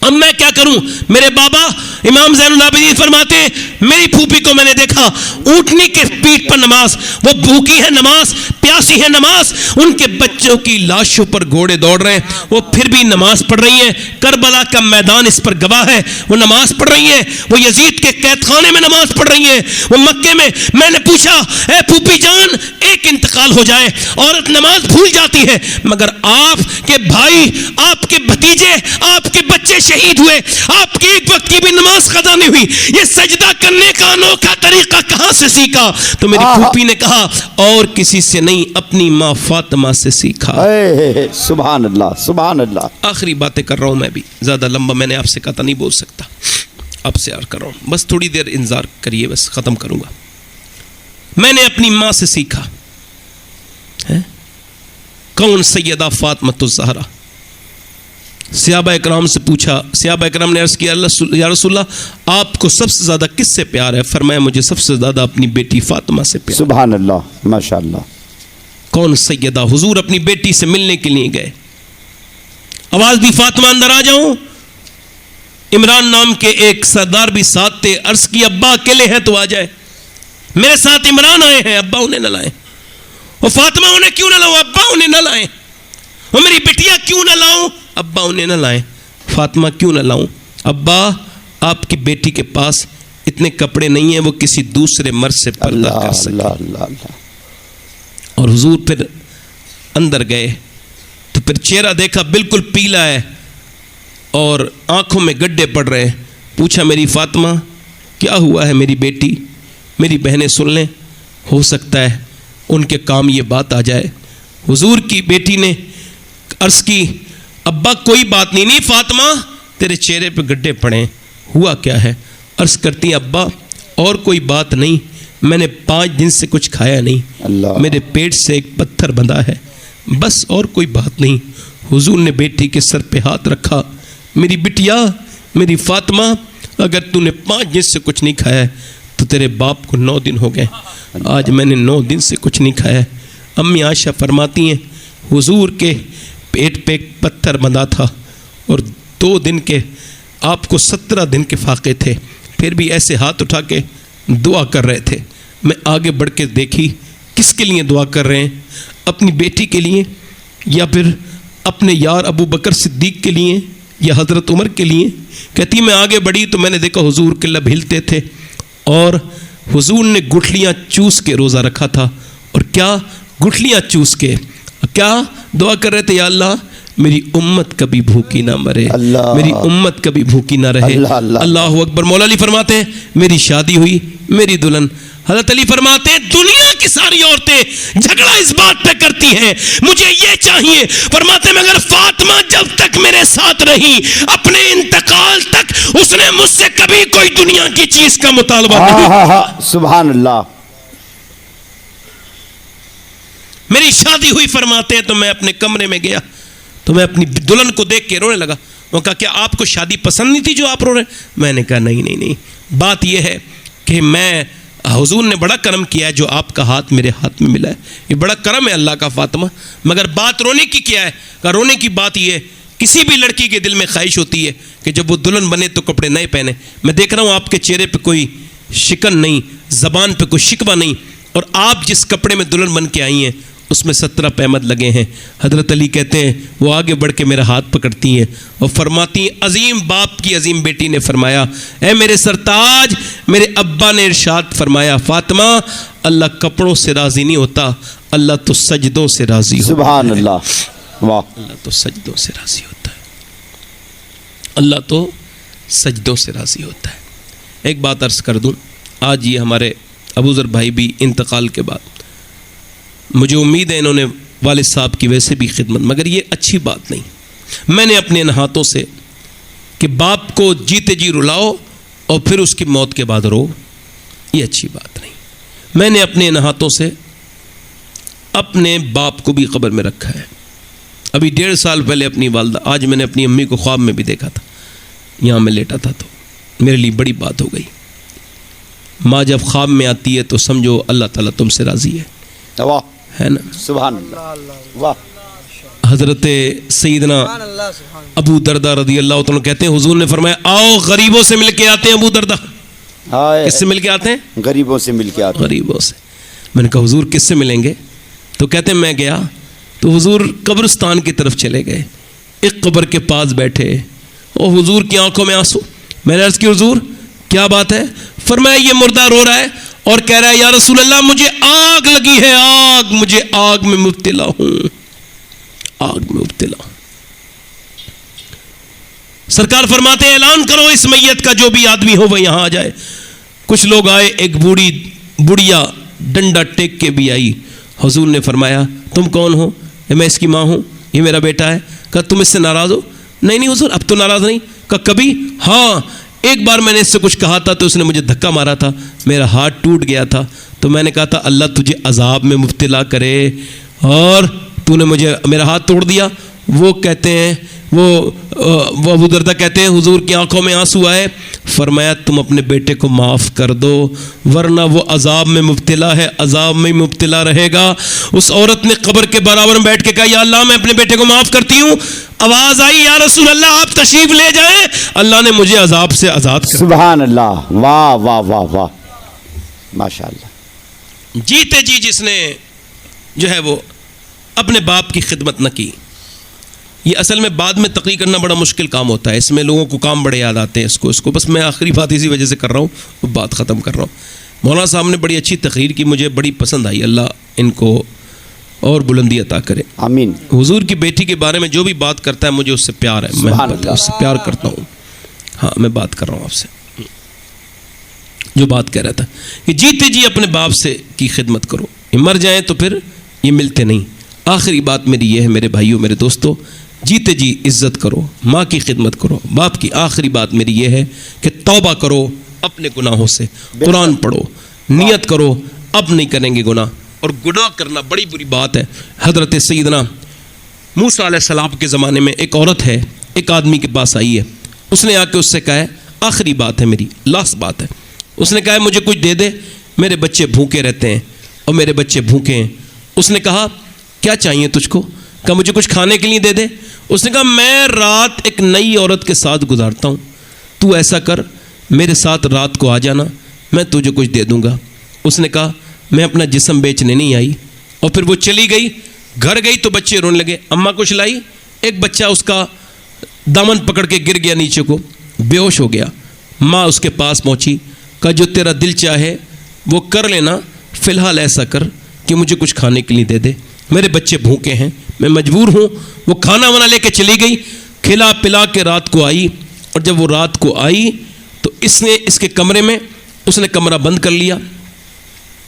اب میں کیا کروں. میرے بابا امام زین العابدین فرماتے ہیں میری پھوپھی کو میں نے دیکھا اونٹنی کے پیٹھ پر نماز, وہ بھوکی ہے نماز, پیاسی ہے نماز, ان کے بچوں کی لاشوں پر گھوڑے دوڑ رہے ہیں, وہ پھر بھی نماز پڑھ رہی ہیں. کربلا کا میدان اس پر گواہ ہے, وہ نماز پڑھ رہی ہیں. وہ یزید کے قید خانے میں نماز پڑھ رہی ہیں, وہ مکے میں نے پوچھا اے پھوپھی جان ایک انتقال ہو جائے عورت نماز بھول جاتی ہے, مگر آپ کے بھائی آپ کے بھتیجے آپ کے بچے شہید ہوئے, آپ کی ایک وقت کی بھی نماز قضا نہیں ہوئی, یہ سجدہ کرنے کا انوکھا طریقہ کہاں سے سیکھا؟ تو میری پھوپھی نے کہا اور کسی سے نہیں اپنی ماں فاطمہ سے سیکھا. سبحان اللہ سبحان اللہ. آخری باتیں کر رہا ہوں, میں بھی زیادہ لمبا میں نے آپ سے کہا نہیں بول سکتا, آپ سے عرض کر رہا ہوں, بس تھوڑی دیر انتظار کریے, بس ختم کروں گا. میں نے اپنی ماں سے سیکھا. کون؟ سیدہ فاطمۃ الزہرا. صحابہ اکرام سے پوچھا, صحابہ اکرام نے عرض کیا یا رسول اللہ آپ کو سب سے زیادہ کس سے پیار ہے؟ فرمایا مجھے سب سے زیادہ اپنی بیٹی فاطمہ سے پیار. سبحان اللہ ماشاء اللہ. کون سیدہ؟ حضور اپنی بیٹی سے ملنے کے لیے گئے, آواز دی فاطمہ اندر آ جاؤ. عمران نام کے ایک سردار بھی ساتھ تھے, عرض کی ابا اکیلے ہیں تو آ جائے. میرے ساتھ عمران آئے ہیں, ابا انہیں نہ لائیں. وہ فاطمہ انہیں کیوں نہ لاؤں؟ ابا انہیں نہ لائیں. وہ میری بیٹیاں کیوں نہ لاؤں؟ ابا انہیں نہ لائیں. فاطمہ کیوں نہ لاؤں؟ ابا آپ کی بیٹی کے پاس اتنے کپڑے نہیں ہیں وہ کسی دوسرے مرد سے پردہ کر سکے. اور حضور پھر اندر گئے تو پھر چہرہ دیکھا بالکل پیلا ہے اور آنکھوں میں گڈھے پڑ رہے ہیں. پوچھا میری فاطمہ کیا ہوا ہے؟ میری بیٹی میری بہنیں سن لیں, ہو سکتا ہے ان کے کام یہ بات آ جائے. حضور کی بیٹی نے عرض کی ابا کوئی بات نہیں. نہیں فاطمہ تیرے چہرے پہ گڈھے پڑے, ہوا کیا ہے؟ عرض کرتی ہیں ابا اور کوئی بات نہیں, میں نے 5 دن سے کچھ کھایا نہیں, میرے پیٹ سے ایک پتھر بندھا ہے, بس اور کوئی بات نہیں. حضور نے بیٹی کے سر پہ ہاتھ رکھا. میری بٹیا میری فاطمہ اگر تو نے 5 دن سے کچھ نہیں کھایا ہے تو تیرے باپ کو 9 دن ہو گئے, آج میں نے 9 دن سے کچھ نہیں کھایا ہے. امی عائشہ فرماتی ہیں حضور کے پیٹ پہ ایک پتھر بندھا تھا اور 2 دن کے آپ کو 17 دن کے فاقے تھے, پھر بھی ایسے ہاتھ اٹھا کے دعا کر رہے تھے. میں آگے بڑھ کے دیکھی کس کے لیے دعا کر رہے ہیں, اپنی بیٹی کے لیے یا پھر اپنے یار ابو بکر صدیق کے لیے یا حضرت عمر کے لیے. کہتی میں آگے بڑھی تو میں نے دیکھا حضور کے لب ہلتے تھے اور حضور نے گٹھلیاں چوس کے روزہ رکھا تھا. اور کیا گٹھلیاں چوس کے کیا دعا کر رہے تھے؟ یا اللہ میری امت کبھی بھوکی نہ مرے, میری امت کبھی بھوکی نہ رہے. اللہ اکبر. مولا علی فرماتے ہیں میری شادی ہوئی, میری دلہن. حضرت علی فرماتے ہیں دنیا کی ساری عورتیں جھگڑا اس بات پہ کرتی ہیں مجھے یہ چاہیے. فرماتے ہیں مگر فاطمہ جب تک میرے ساتھ رہی اپنے انتقال تک اس نے مجھ سے کبھی کوئی دنیا کی چیز کا مطالبہ نہیں. سبحان اللہ. میری شادی ہوئی فرماتے ہیں تو میں اپنے کمرے میں گیا تو میں اپنی دلہن کو دیکھ کے رونے لگا. وہ کہا کیا آپ کو شادی پسند نہیں تھی جو آپ رو رہے ہیں؟ میں نے کہا نہیں, بات یہ ہے کہ میں حضور نے بڑا کرم کیا ہے جو آپ کا ہاتھ میرے ہاتھ میں ملا ہے, یہ بڑا کرم ہے اللہ کا فاطمہ. مگر بات رونے کی کیا ہے؟ کہ رونے کی بات یہ ہے کسی بھی لڑکی کے دل میں خواہش ہوتی ہے کہ جب وہ دلہن بنے تو کپڑے نئے پہنے. میں دیکھ رہا ہوں آپ کے چہرے پہ کوئی شکن نہیں, زبان پہ کوئی شکوہ نہیں, اور آپ جس کپڑے میں دلہن بن کے آئی ہیں اس میں 17 پیمد لگے ہیں. حضرت علی کہتے ہیں وہ آگے بڑھ کے میرا ہاتھ پکڑتی ہیں اور فرماتی ہیں عظیم باپ کی عظیم بیٹی نے فرمایا اے میرے سرتاج, میرے ابا نے ارشاد فرمایا فاطمہ اللہ کپڑوں سے راضی نہیں ہوتا, اللہ تو سجدوں سے راضی ہوتا ہے. سبحان اللہ, واہ, اللہ تو سجدوں سے راضی ہوتا ہے, اللہ تو سجدوں سے راضی ہوتا ہے. ایک بات عرض کر دوں, آج یہ ہمارے ابو ذر بھائی بھی انتقال کے بعد, مجھے امید ہے انہوں نے والد صاحب کی ویسے بھی خدمت, مگر یہ اچھی بات نہیں. میں نے اپنے ان ہاتھوں سے کہ باپ کو جیتے جی رلاؤ اور پھر اس کی موت کے بعد رو, یہ اچھی بات نہیں. میں نے اپنے ان ہاتھوں سے اپنے باپ کو بھی قبر میں رکھا ہے. ابھی 1.5 سال پہلے اپنی والدہ, آج میں نے اپنی امی کو خواب میں بھی دیکھا تھا, یہاں میں لیٹا تھا, تو میرے لیے بڑی بات ہو گئی. ماں جب خواب میں آتی ہے تو سمجھو اللہ تعالیٰ تم سے راضی واہ, ہے نا. سبحان اللہ, واہ. حضرت سیدنا ابو دردہ رضی اللہ عنہ کہتے ہیں حضور نے فرمایا آؤ غریبوں سے مل کے آتے ہیں. ابو دردہ کس سے مل کے آتے ہیں؟ غریبوں سے مل کے آتے ہیں. غریبوں سے. میں نے کہا حضور کس سے ملیں گے؟ تو کہتے ہیں میں گیا تو حضور قبرستان کی طرف چلے گئے, ایک قبر کے پاس بیٹھے اور حضور کی آنکھوں میں آنسو. میں نے عرض کی حضور کیا بات ہے؟ فرمایا یہ مردہ رو رہا ہے اور کہہ رہا ہے یا رسول اللہ مجھے آگ لگی ہے, آگ, مجھے آگ میں مبتلا ہوں, آگ میں مبتلا ہوں. سرکار فرماتے ہیں اعلان کرو اس میت کا جو بھی آدمی ہو وہ یہاں آ جائے. کچھ لوگ آئے, ایک بوڑھیا ڈنڈا ٹیک کے بھی آئی. حضور نے فرمایا تم کون ہو؟ میں اس کی ماں ہوں, یہ میرا بیٹا ہے. کہا تم اس سے ناراض ہو؟ نہیں حضور اب تو ناراض نہیں. کہا کبھی؟ ہاں, ایک بار میں نے اس سے کچھ کہا تھا تو اس نے مجھے دھکا مارا تھا, میرا ہاتھ ٹوٹ گیا تھا, تو میں نے کہا تھا اللہ تجھے عذاب میں مبتلا کرے اور تو نے مجھے میرا ہاتھ توڑ دیا. وہ کہتے ہیں وہ ابو دردہ کہتے ہیں حضور کی آنکھوں میں آنسو آئے. فرمایا تم اپنے بیٹے کو معاف کر دو ورنہ وہ عذاب میں مبتلا ہے, عذاب میں مبتلا رہے گا. اس عورت نے قبر کے برابر میں بیٹھ کے کہا یا اللہ میں اپنے بیٹے کو معاف کرتی ہوں. آواز آئی یا رسول اللہ آپ تشریف لے جائیں, اللہ نے مجھے عذاب سے آزاد کر. سبحان اللہ, واہ واہ واہ واہ, ماشاء اللہ. جیتے جی جس نے جو ہے وہ اپنے باپ کی خدمت نہ کی, یہ اصل میں بعد میں تقریر کرنا بڑا مشکل کام ہوتا ہے, اس میں لوگوں کو کام بڑے یاد آتے ہیں. اس کو بس میں آخری بات اسی وجہ سے کر رہا ہوں, وہ بات ختم کر رہا ہوں. مولانا صاحب نے بڑی اچھی تقریر کی, مجھے بڑی پسند آئی, اللہ ان کو اور بلندی عطا کرے. آمین. حضور کی بیٹی کے بارے میں جو بھی بات کرتا ہے مجھے اس سے پیار ہے, میں اس سے پیار کرتا ہوں. ہاں میں بات کر رہا ہوں آپ سے, جو بات کہہ رہا تھا کہ جیتے جی اپنے باپ سے کی خدمت کرو, یہ مر جائیں تو پھر یہ ملتے نہیں. آخری بات میری یہ ہے میرے بھائیوں میرے دوستوں, جیتے جی عزت کرو, ماں کی خدمت کرو, باپ کی. آخری بات میری یہ ہے کہ توبہ کرو اپنے گناہوں سے, قرآن پڑھو, نیت کرو اب نہیں کریں گے گناہ. اور گناہ کرنا بڑی بری بات ہے. حضرت سیدنا موسیٰ علیہ السلام کے زمانے میں ایک عورت ہے, ایک آدمی کے پاس آئی ہے, اس نے آ کے اس سے کہا ہے آخری بات ہے میری, لاسٹ بات ہے. اس نے کہا ہے مجھے کچھ دے دے, میرے بچے بھوکے رہتے ہیں اور میرے بچے بھوکے ہیں. اس نے کہا کیا چاہیے تجھ کو؟ کہا مجھے کچھ کھانے کے لیے دے دے. اس نے کہا میں رات ایک نئی عورت کے ساتھ گزارتا ہوں, تو ایسا کر میرے ساتھ رات کو آ جانا, میں تجھے کچھ دے دوں گا. اس نے کہا میں اپنا جسم بیچنے نہیں آئی. اور پھر وہ چلی گئی, گھر گئی تو بچے رونے لگے. اماں کچھ لائی, ایک بچہ اس کا دامن پکڑ کے گر گیا نیچے کو, بے ہوش ہو گیا. ماں اس کے پاس پہنچی, کہا جو تیرا دل چاہے وہ کر لینا, فی الحال ایسا کر کہ مجھے کچھ کھانے کے لیے دے دے, میرے بچے بھوکے ہیں, میں مجبور ہوں. وہ کھانا وانا لے کے چلی گئی, کھلا پلا کے رات کو آئی. اور جب وہ رات کو آئی تو اس نے اس کے کمرے میں اس نے کمرہ بند کر لیا,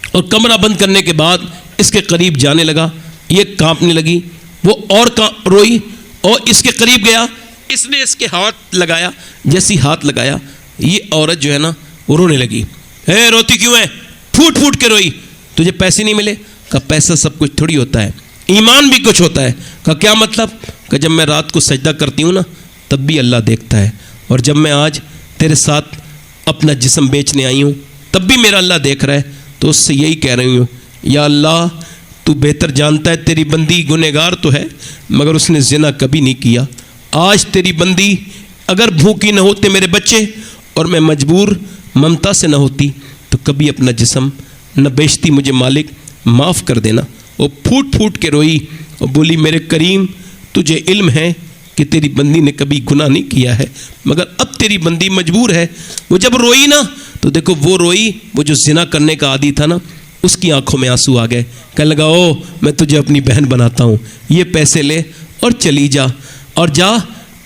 اور کمرہ بند کرنے کے بعد اس کے قریب جانے لگا, یہ کانپنے لگی, وہ اور روئی اور اس کے قریب گیا, اس نے اس کے ہاتھ لگایا, جیسی ہاتھ لگایا یہ عورت جو ہے نا وہ رونے لگی. اے روتی کیوں ہے؟ پھوٹ پھوٹ کے روئی. تجھے پیسے نہیں ملے؟ کہا پیسہ سب کچھ تھوڑی ہوتا ہے, ایمان بھی کچھ ہوتا ہے. کہا کیا مطلب؟ کہ جب میں رات کو سجدہ کرتی ہوں نا تب بھی اللہ دیکھتا ہے, اور جب میں آج تیرے ساتھ اپنا جسم بیچنے آئی ہوں تب بھی میرا اللہ دیکھ رہا ہے. تو اس سے یہی کہہ رہی ہوں یا اللہ تو بہتر جانتا ہے, تیری بندی گنہگار تو ہے مگر اس نے زنا کبھی نہیں کیا. آج تیری بندی اگر بھوکی نہ ہوتے میرے بچے اور میں مجبور ممتا سے نہ ہوتی تو کبھی اپنا جسم نہ بیچتی. مجھے مالک معاف کر دینا. وہ پھوٹ پھوٹ کے روئی اور بولی میرے کریم تجھے علم ہے کہ تیری بندی نے کبھی گناہ نہیں کیا ہے، مگر اب تیری بندی مجبور ہے۔ وہ جب روئی نا تو دیکھو وہ روئی، وہ جو زنا کرنے کا عادی تھا نا اس کی آنکھوں میں آنسو آ گئے، کہنے لگا او میں تجھے اپنی بہن بناتا ہوں، یہ پیسے لے اور چلی جا، اور جا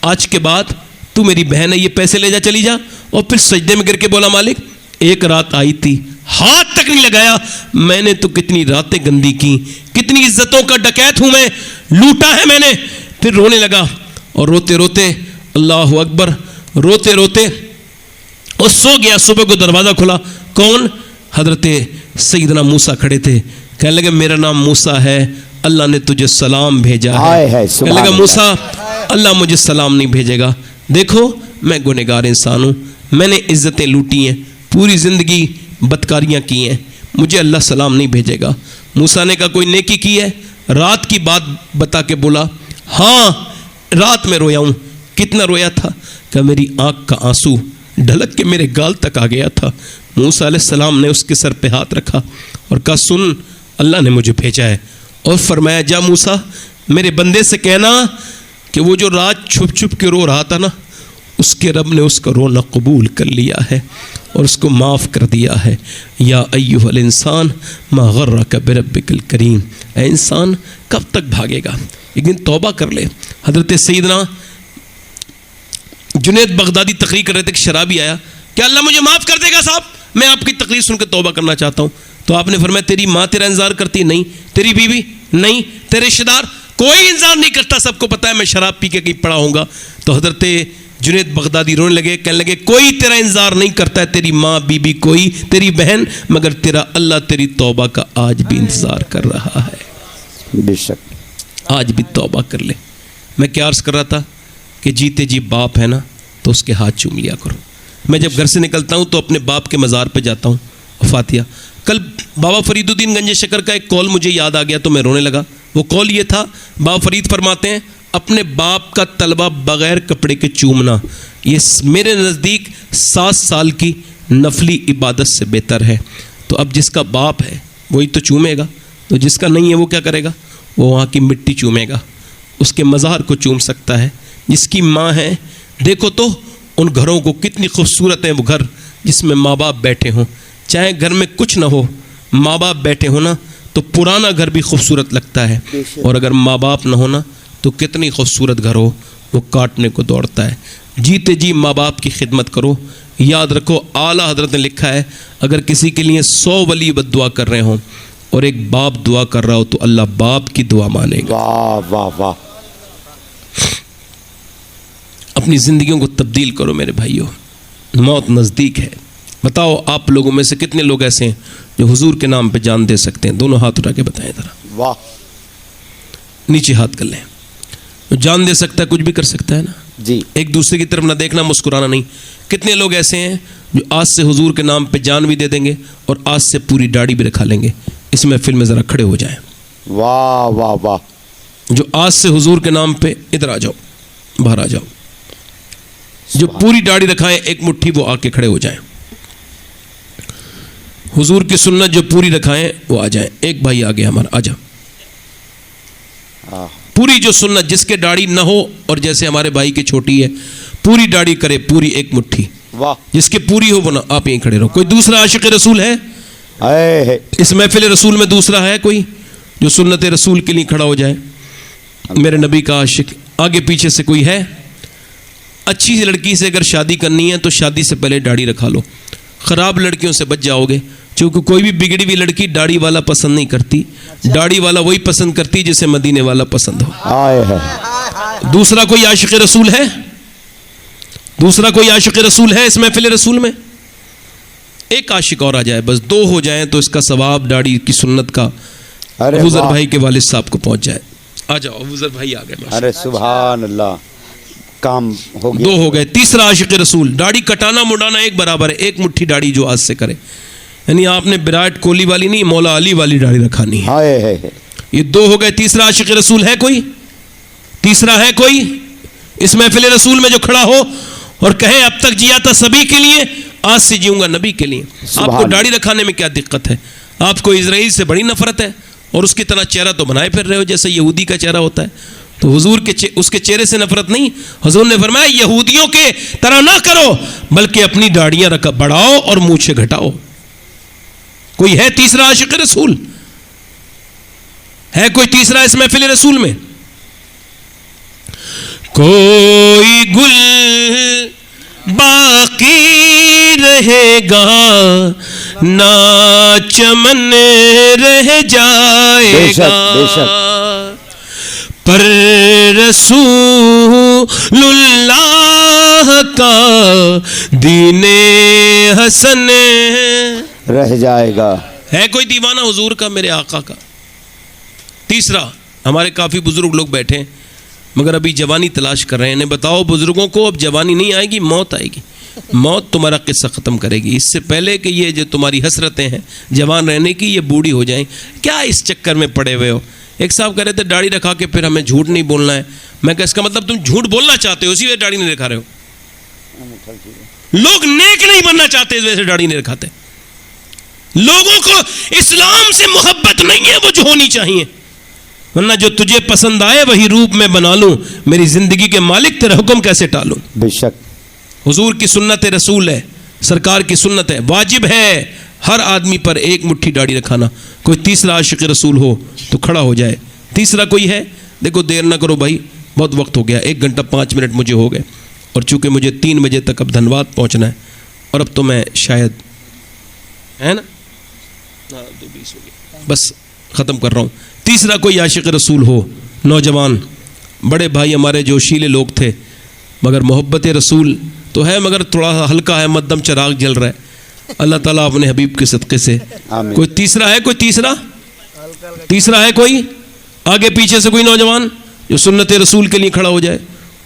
آج کے بعد تو میری بہن ہے، یہ پیسے لے جا چلی جا۔ اور پھر سجدے میں گر کے بولا مالک ایک رات آئی تھی ہاتھ تک نہیں لگایا، میں نے تو کتنی راتیں گندی کی، کتنی عزتوں کا ڈکیت ہوں میں، لوٹا ہے میں نے۔ پھر رونے لگا اور روتے روتے اللہ اکبر روتے روتے اور سو گیا۔ صبح کو دروازہ کھلا، کون؟ حضرت سیدنا موسیٰ کھڑے تھے، کہنے لگے میرا نام موسیٰ ہے، اللہ نے تجھے سلام بھیجا ہے۔ کہنے لگا موسیٰ اللہ مجھے سلام نہیں بھیجے گا، دیکھو میں گنہگار انسان ہوں، میں نے عزتیں لوٹی ہیں، پوری زندگی بدکاریاں کی ہیں، مجھے اللہ سلام نہیں بھیجے گا۔ موسیٰ نے کہا کوئی نیکی کی ہے؟ رات کی بات بتا کے بولا ہاں رات میں رویا ہوں۔ کتنا رویا تھا؟ کہ میری آنکھ کا آنسو ڈھلک کے میرے گال تک آ گیا تھا۔ موسیٰ علیہ السلام نے اس کے سر پہ ہاتھ رکھا اور کہا سن اللہ نے مجھے بھیجا ہے، اور فرمایا جا موسیٰ میرے بندے سے کہنا کہ وہ جو رات چھپ چھپ کے رو رہا تھا نا اس کے رب نے اس کا رونا قبول کر لیا ہے اور اس کو معاف کر دیا ہے۔ یا ایھا الانسان ما غرک بربک الکریم، اے انسان کب تک بھاگے گا، ایک دن توبہ کر لے۔ حضرت سیدنا جنید بغدادی تقریر کر رہے تھے کہ شرابی آیا کہ اللہ مجھے معاف کر دے گا صاحب، میں آپ کی تقریر سن کے توبہ کرنا چاہتا ہوں۔ تو آپ نے فرمایا تیری ماں تیرا انتظار کرتی؟ نہیں۔ تیری بیوی؟ نہیں۔ تیرے رشتہ دار؟ کوئی انتظار نہیں کرتا، سب کو پتا ہے میں شراب پی کے کہیں پڑا ہوں گا۔ تو حضرت جنید بغدادی رونے لگے، کہنے لگے کوئی تیرا انتظار نہیں کرتا ہے، تیری ماں بیوی کوئی تیری بہن، مگر تیرا اللہ تیری توبہ کا آج بھی انتظار کر رہا ہے۔ بے شک آج بھی توبہ کر لے۔ میں کیا عرض کر رہا تھا کہ جیتے جی باپ ہے نا تو اس کے ہاتھ چوم لیا کرو۔ میں جب گھر سے نکلتا ہوں تو اپنے باپ کے مزار پہ جاتا ہوں فاتحہ۔ کل بابا فرید الدین گنج شکر کا ایک کال مجھے یاد آ گیا تو میں رونے لگا۔ وہ کال یہ تھا، بابا فرید فرماتے ہیں اپنے باپ کا طلبہ بغیر کپڑے کے چومنا یہ میرے نزدیک 7 سال کی نفلی عبادت سے بہتر ہے۔ تو اب جس کا باپ ہے وہی تو چومے گا، تو جس کا نہیں ہے وہ کیا کرے گا؟ وہ وہاں کی مٹی چومے گا، اس کے مزار کو چوم سکتا ہے۔ جس کی ماں ہے دیکھو تو ان گھروں کو کتنی خوبصورت ہیں وہ گھر جس میں ماں باپ بیٹھے ہوں، چاہے گھر میں کچھ نہ ہو ماں باپ بیٹھے ہوں نا تو پرانا گھر بھی خوبصورت لگتا ہے، اور اگر ماں باپ نہ ہونا تو کتنی خوبصورت گھر ہو وہ کاٹنے کو دوڑتا ہے۔ جیتے جی ماں باپ کی خدمت کرو۔ یاد رکھو اعلیٰ حضرت نے لکھا ہے اگر کسی کے لیے 100 ولی بد دعا کر رہے ہوں اور ایک باپ دعا کر رہا ہو تو اللہ باپ کی دعا مانے گا۔ واہ واہ واہ۔ اپنی زندگیوں کو تبدیل کرو میرے بھائیوں، موت نزدیک ہے۔ بتاؤ آپ لوگوں میں سے کتنے لوگ ایسے ہیں جو حضور کے نام پہ جان دے سکتے ہیں؟ دونوں ہاتھ اٹھا کے بتائیں ذرا، واہ، نیچے ہاتھ کر لیں۔ جان دے سکتا ہے کچھ بھی کر سکتا ہے نا جی۔ ایک دوسرے کی طرف نہ دیکھنا، مسکرانا نہیں۔ کتنے لوگ ایسے ہیں جو آج سے حضور کے نام پہ جان بھی دے دیں گے اور آج سے پوری داڑھی بھی رکھا لیں گے؟ اس محفل میں ذرا کھڑے ہو جائیں۔ واہ واہ واہ۔ جو آج سے حضور کے نام پہ ادھر آ جاؤ، باہر آ جاؤ، جو پوری داڑھی رکھائیں ایک مٹھی وہ آ کے کھڑے ہو جائیں۔ حضور کی سنت جو پوری رکھائیں وہ آ جائیں۔ ایک بھائی آگے ہمارا، آ جاؤ۔ پوری جو سنت جس کے داڑھی نہ ہو اور جیسے ہمارے بھائی کی چھوٹی ہے پوری داڑھی کرے، پوری ایک مٹھی، واہ، جس کے پوری ہو وہ نہ، آپ یہیں کھڑے رہو۔ کوئی دوسرا عاشق رسول ہے اے اس محفل رسول میں؟ دوسرا ہے کوئی جو سنت رسول کے لیے کھڑا ہو جائے؟ میرے نبی کا عاشق آگے پیچھے سے کوئی ہے؟ اچھی سی لڑکی سے اگر شادی کرنی ہے تو شادی سے پہلے داڑھی رکھا لو، خراب لڑکیوں سے بچ جاؤ گے، کیونکہ کوئی بھی بگڑی ہوئی لڑکی داڑھی والا پسند نہیں کرتی، داڑھی والا وہی پسند کرتی جسے مدینے والا پسند ہو۔ آئے ہے۔ دوسرا کوئی عاشق رسول ہے؟ دوسرا کوئی عاشق رسول ہے اس محفل رسول میں؟ ایک عاشق اور آ جائے، بس 2 ہو جائیں تو اس کا ثواب داڑھی کی سنت کا ابوذر بھائی کے والد صاحب کو پہنچ جائے۔ آ جاؤ، ابوذر بھائی آ گئے۔ ارے سبحان اللہ، کام ہو گیا۔ 2 ہو گئے۔ تیسرا عاشق رسول، داڑھی کٹانا مڈانا ایک برابر ہے، ایک مٹھی داڑھی جو آج سے کرے، یعنی آپ نے وراٹ کوہلی والی نہیں، مولا علی والی داڑھی رکھانی ہے۔ آئے ہے۔ یہ 2 ہو گئے۔ تیسرا عاشق رسول ہے کوئی؟ تیسرا ہے کوئی اس محفل رسول میں جو کھڑا ہو اور کہے اب تک جیا تھا سبھی کے لیے، آج سے جیوں گا نبی کے لیے؟ آپ کو داڑھی رکھانے میں کیا دقت ہے؟ آپ کو اسرائیل سے بڑی نفرت ہے؟ اور اس کی طرح چہرہ تو بنائے پھر رہے ہو جیسے یہودی کا چہرہ ہوتا ہے. تو حضور کے اس کے چہرے سے نفرت نہیں. حضور نے فرمایا یہودیوں کے طرح نہ کرو بلکہ اپنی داڑیاں بڑھاؤ اور مونچھیں گھٹاؤ. کوئی ہے تیسرا عاشق رسول؟ ہے کوئی تیسرا اس محفل رسول میں؟ کوئی گل باقی رہے گا نہ چمن رہ جائے گا پر رسول اللہ کا دین حسن رہ جائے گا. ہے کوئی دیوانہ حضور کا، میرے آقا کا؟ تیسرا، ہمارے کافی بزرگ لوگ بیٹھے ہیں مگر ابھی جوانی تلاش کر رہے ہیں. انہیں بتاؤ بزرگوں کو اب جوانی نہیں آئے گی، موت آئے گی. موت تمہارا قصہ ختم کرے گی. اس سے پہلے کہ یہ جو تمہاری حسرتیں ہیں جوان رہنے کی یہ بوڑھی ہو جائیں. کیا اس چکر میں پڑے ہوئے ہو؟ ایک صاحب کہہ رہے تھے داڑھی رکھا کے پھر ہمیں جھوٹ نہیں بولنا ہے. میں کہا اس کا مطلب تم جھوٹ بولنا چاہتے ہو اسی وجہ داڑھی نہیں رکھا رہے ہو. لوگ نیک نہیں بننا چاہتے اس وجہ سے داڑھی نہیں رکھاتے. لوگوں کو اسلام سے محبت نہیں ہے وہ جو ہونی چاہیے. ورنہ جو تجھے پسند آئے وہی روپ میں بنا لوں، میری زندگی کے مالک تیرا حکم کیسے ٹالوں. بے شک حضور کی سنت رسول ہے، سرکار کی سنت ہے. واجب ہے ہر آدمی پر ایک مٹھی داڑھی رکھانا. کوئی تیسرا عاشق رسول ہو تو کھڑا ہو جائے. تیسرا کوئی ہے؟ دیکھو دیر نہ کرو بھائی، بہت وقت ہو گیا، 1 گھنٹہ 5 منٹ مجھے ہو گئے اور چونکہ مجھے 3 بجے تک اب دھنباد پہنچنا ہے اور اب تو میں شاید ہے نا 2:20 ہو گیا، بس ختم کر رہا ہوں. تیسرا کوئی عاشق رسول ہو، نوجوان بڑے بھائی ہمارے جو شیلے لوگ تھے مگر محبت رسول تو ہے مگر تھوڑا سا ہلکا ہے، مدھم چراغ جل رہا ہے. اللہ تعالیٰ اپنے حبیب کے صدقے سے. آمین. کوئی تیسرا ہے؟ کوئی تیسرا ہے کوئی آگے پیچھے سے کوئی نوجوان جو سنت رسول کے لیے کھڑا ہو جائے،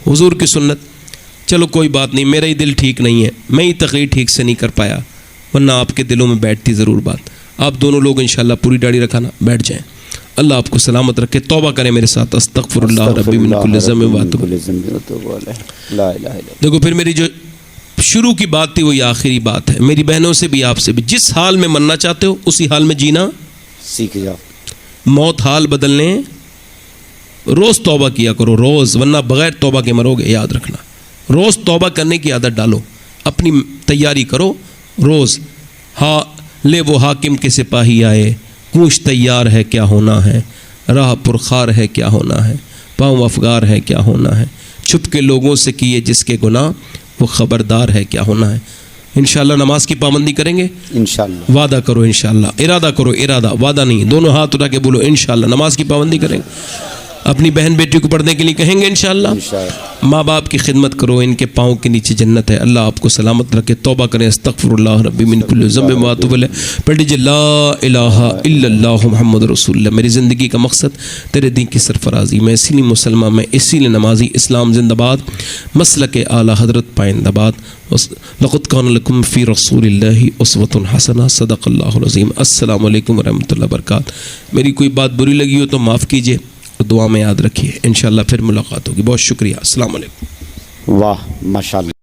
حضور کی سنت. چلو کوئی بات نہیں، میرا ہی دل ٹھیک نہیں ہے، میں ہی تقریر ٹھیک سے نہیں کر پایا، ورنہ آپ کے دلوں میں بیٹھتی ضرور بات. آپ دونوں لوگ انشاءاللہ پوری داڑھی رکھانا، بیٹھ جائیں. اللہ آپ کو سلامت رکھے. توبہ کریں میرے ساتھ. استغفر اللہ ربی من کل ذنب و اتوب. دیکھو پھر میری جو شروع کی بات تھی وہی آخری بات ہے. میری بہنوں سے بھی آپ سے بھی، جس حال میں مرنا چاہتے ہو اسی حال میں جینا سیکھ جاؤ. موت حال بدلنے، روز توبہ کیا کرو روز، ورنہ بغیر توبہ کے مرو گے. یاد رکھنا، روز توبہ کرنے کی عادت ڈالو، اپنی تیاری کرو روز. ہاں لے وہ حاکم کے سپاہی آئے، کوش تیار ہے کیا ہونا ہے، راہ پرخار ہے کیا ہونا ہے، پاؤں افگار ہے کیا ہونا ہے، چھپ کے لوگوں سے کیے جس کے گناہ وہ خبردار ہے کیا ہونا ہے. انشاءاللہ نماز کی پابندی کریں گے انشاءاللہ. وعدہ کرو انشاءاللہ، ارادہ کرو، ارادہ وعدہ نہیں، دونوں ہاتھ اٹھا کے بولو انشاءاللہ نماز کی پابندی کریں گے. اپنی بہن بیٹی کو پڑھنے کے لیے کہیں گے انشاءاللہ. ماں باپ کی خدمت کرو، ان کے پاؤں کے نیچے جنت ہے. اللہ آپ کو سلامت رکھے. توبہ کریں. استغفر اللہ ربی من کل ذنب و اتوب الیہ. پڑھ لیجیے لا الہ الا اللہ محمد رسول اللہ. میری زندگی کا مقصد تیرے دین کی سرفرازی. میں اسی لیے مسلمان، میں اسی لیے نمازی. اسلام زندہ باد، مسلک اعلیٰ حضرت پائندہ باد. لقد کان لکم فی رسول اللہ اسوۃ حسنہ. صدق اللہ العظیم. السلام علیکم ورحمۃ اللہ وبرکاتہ. میری کوئی بات بری لگی ہو تو معاف کیجیے اور دعا میں یاد رکھیے. انشاءاللہ پھر ملاقات ہوگی. بہت شکریہ. السلام علیکم. واہ ماشاءاللہ.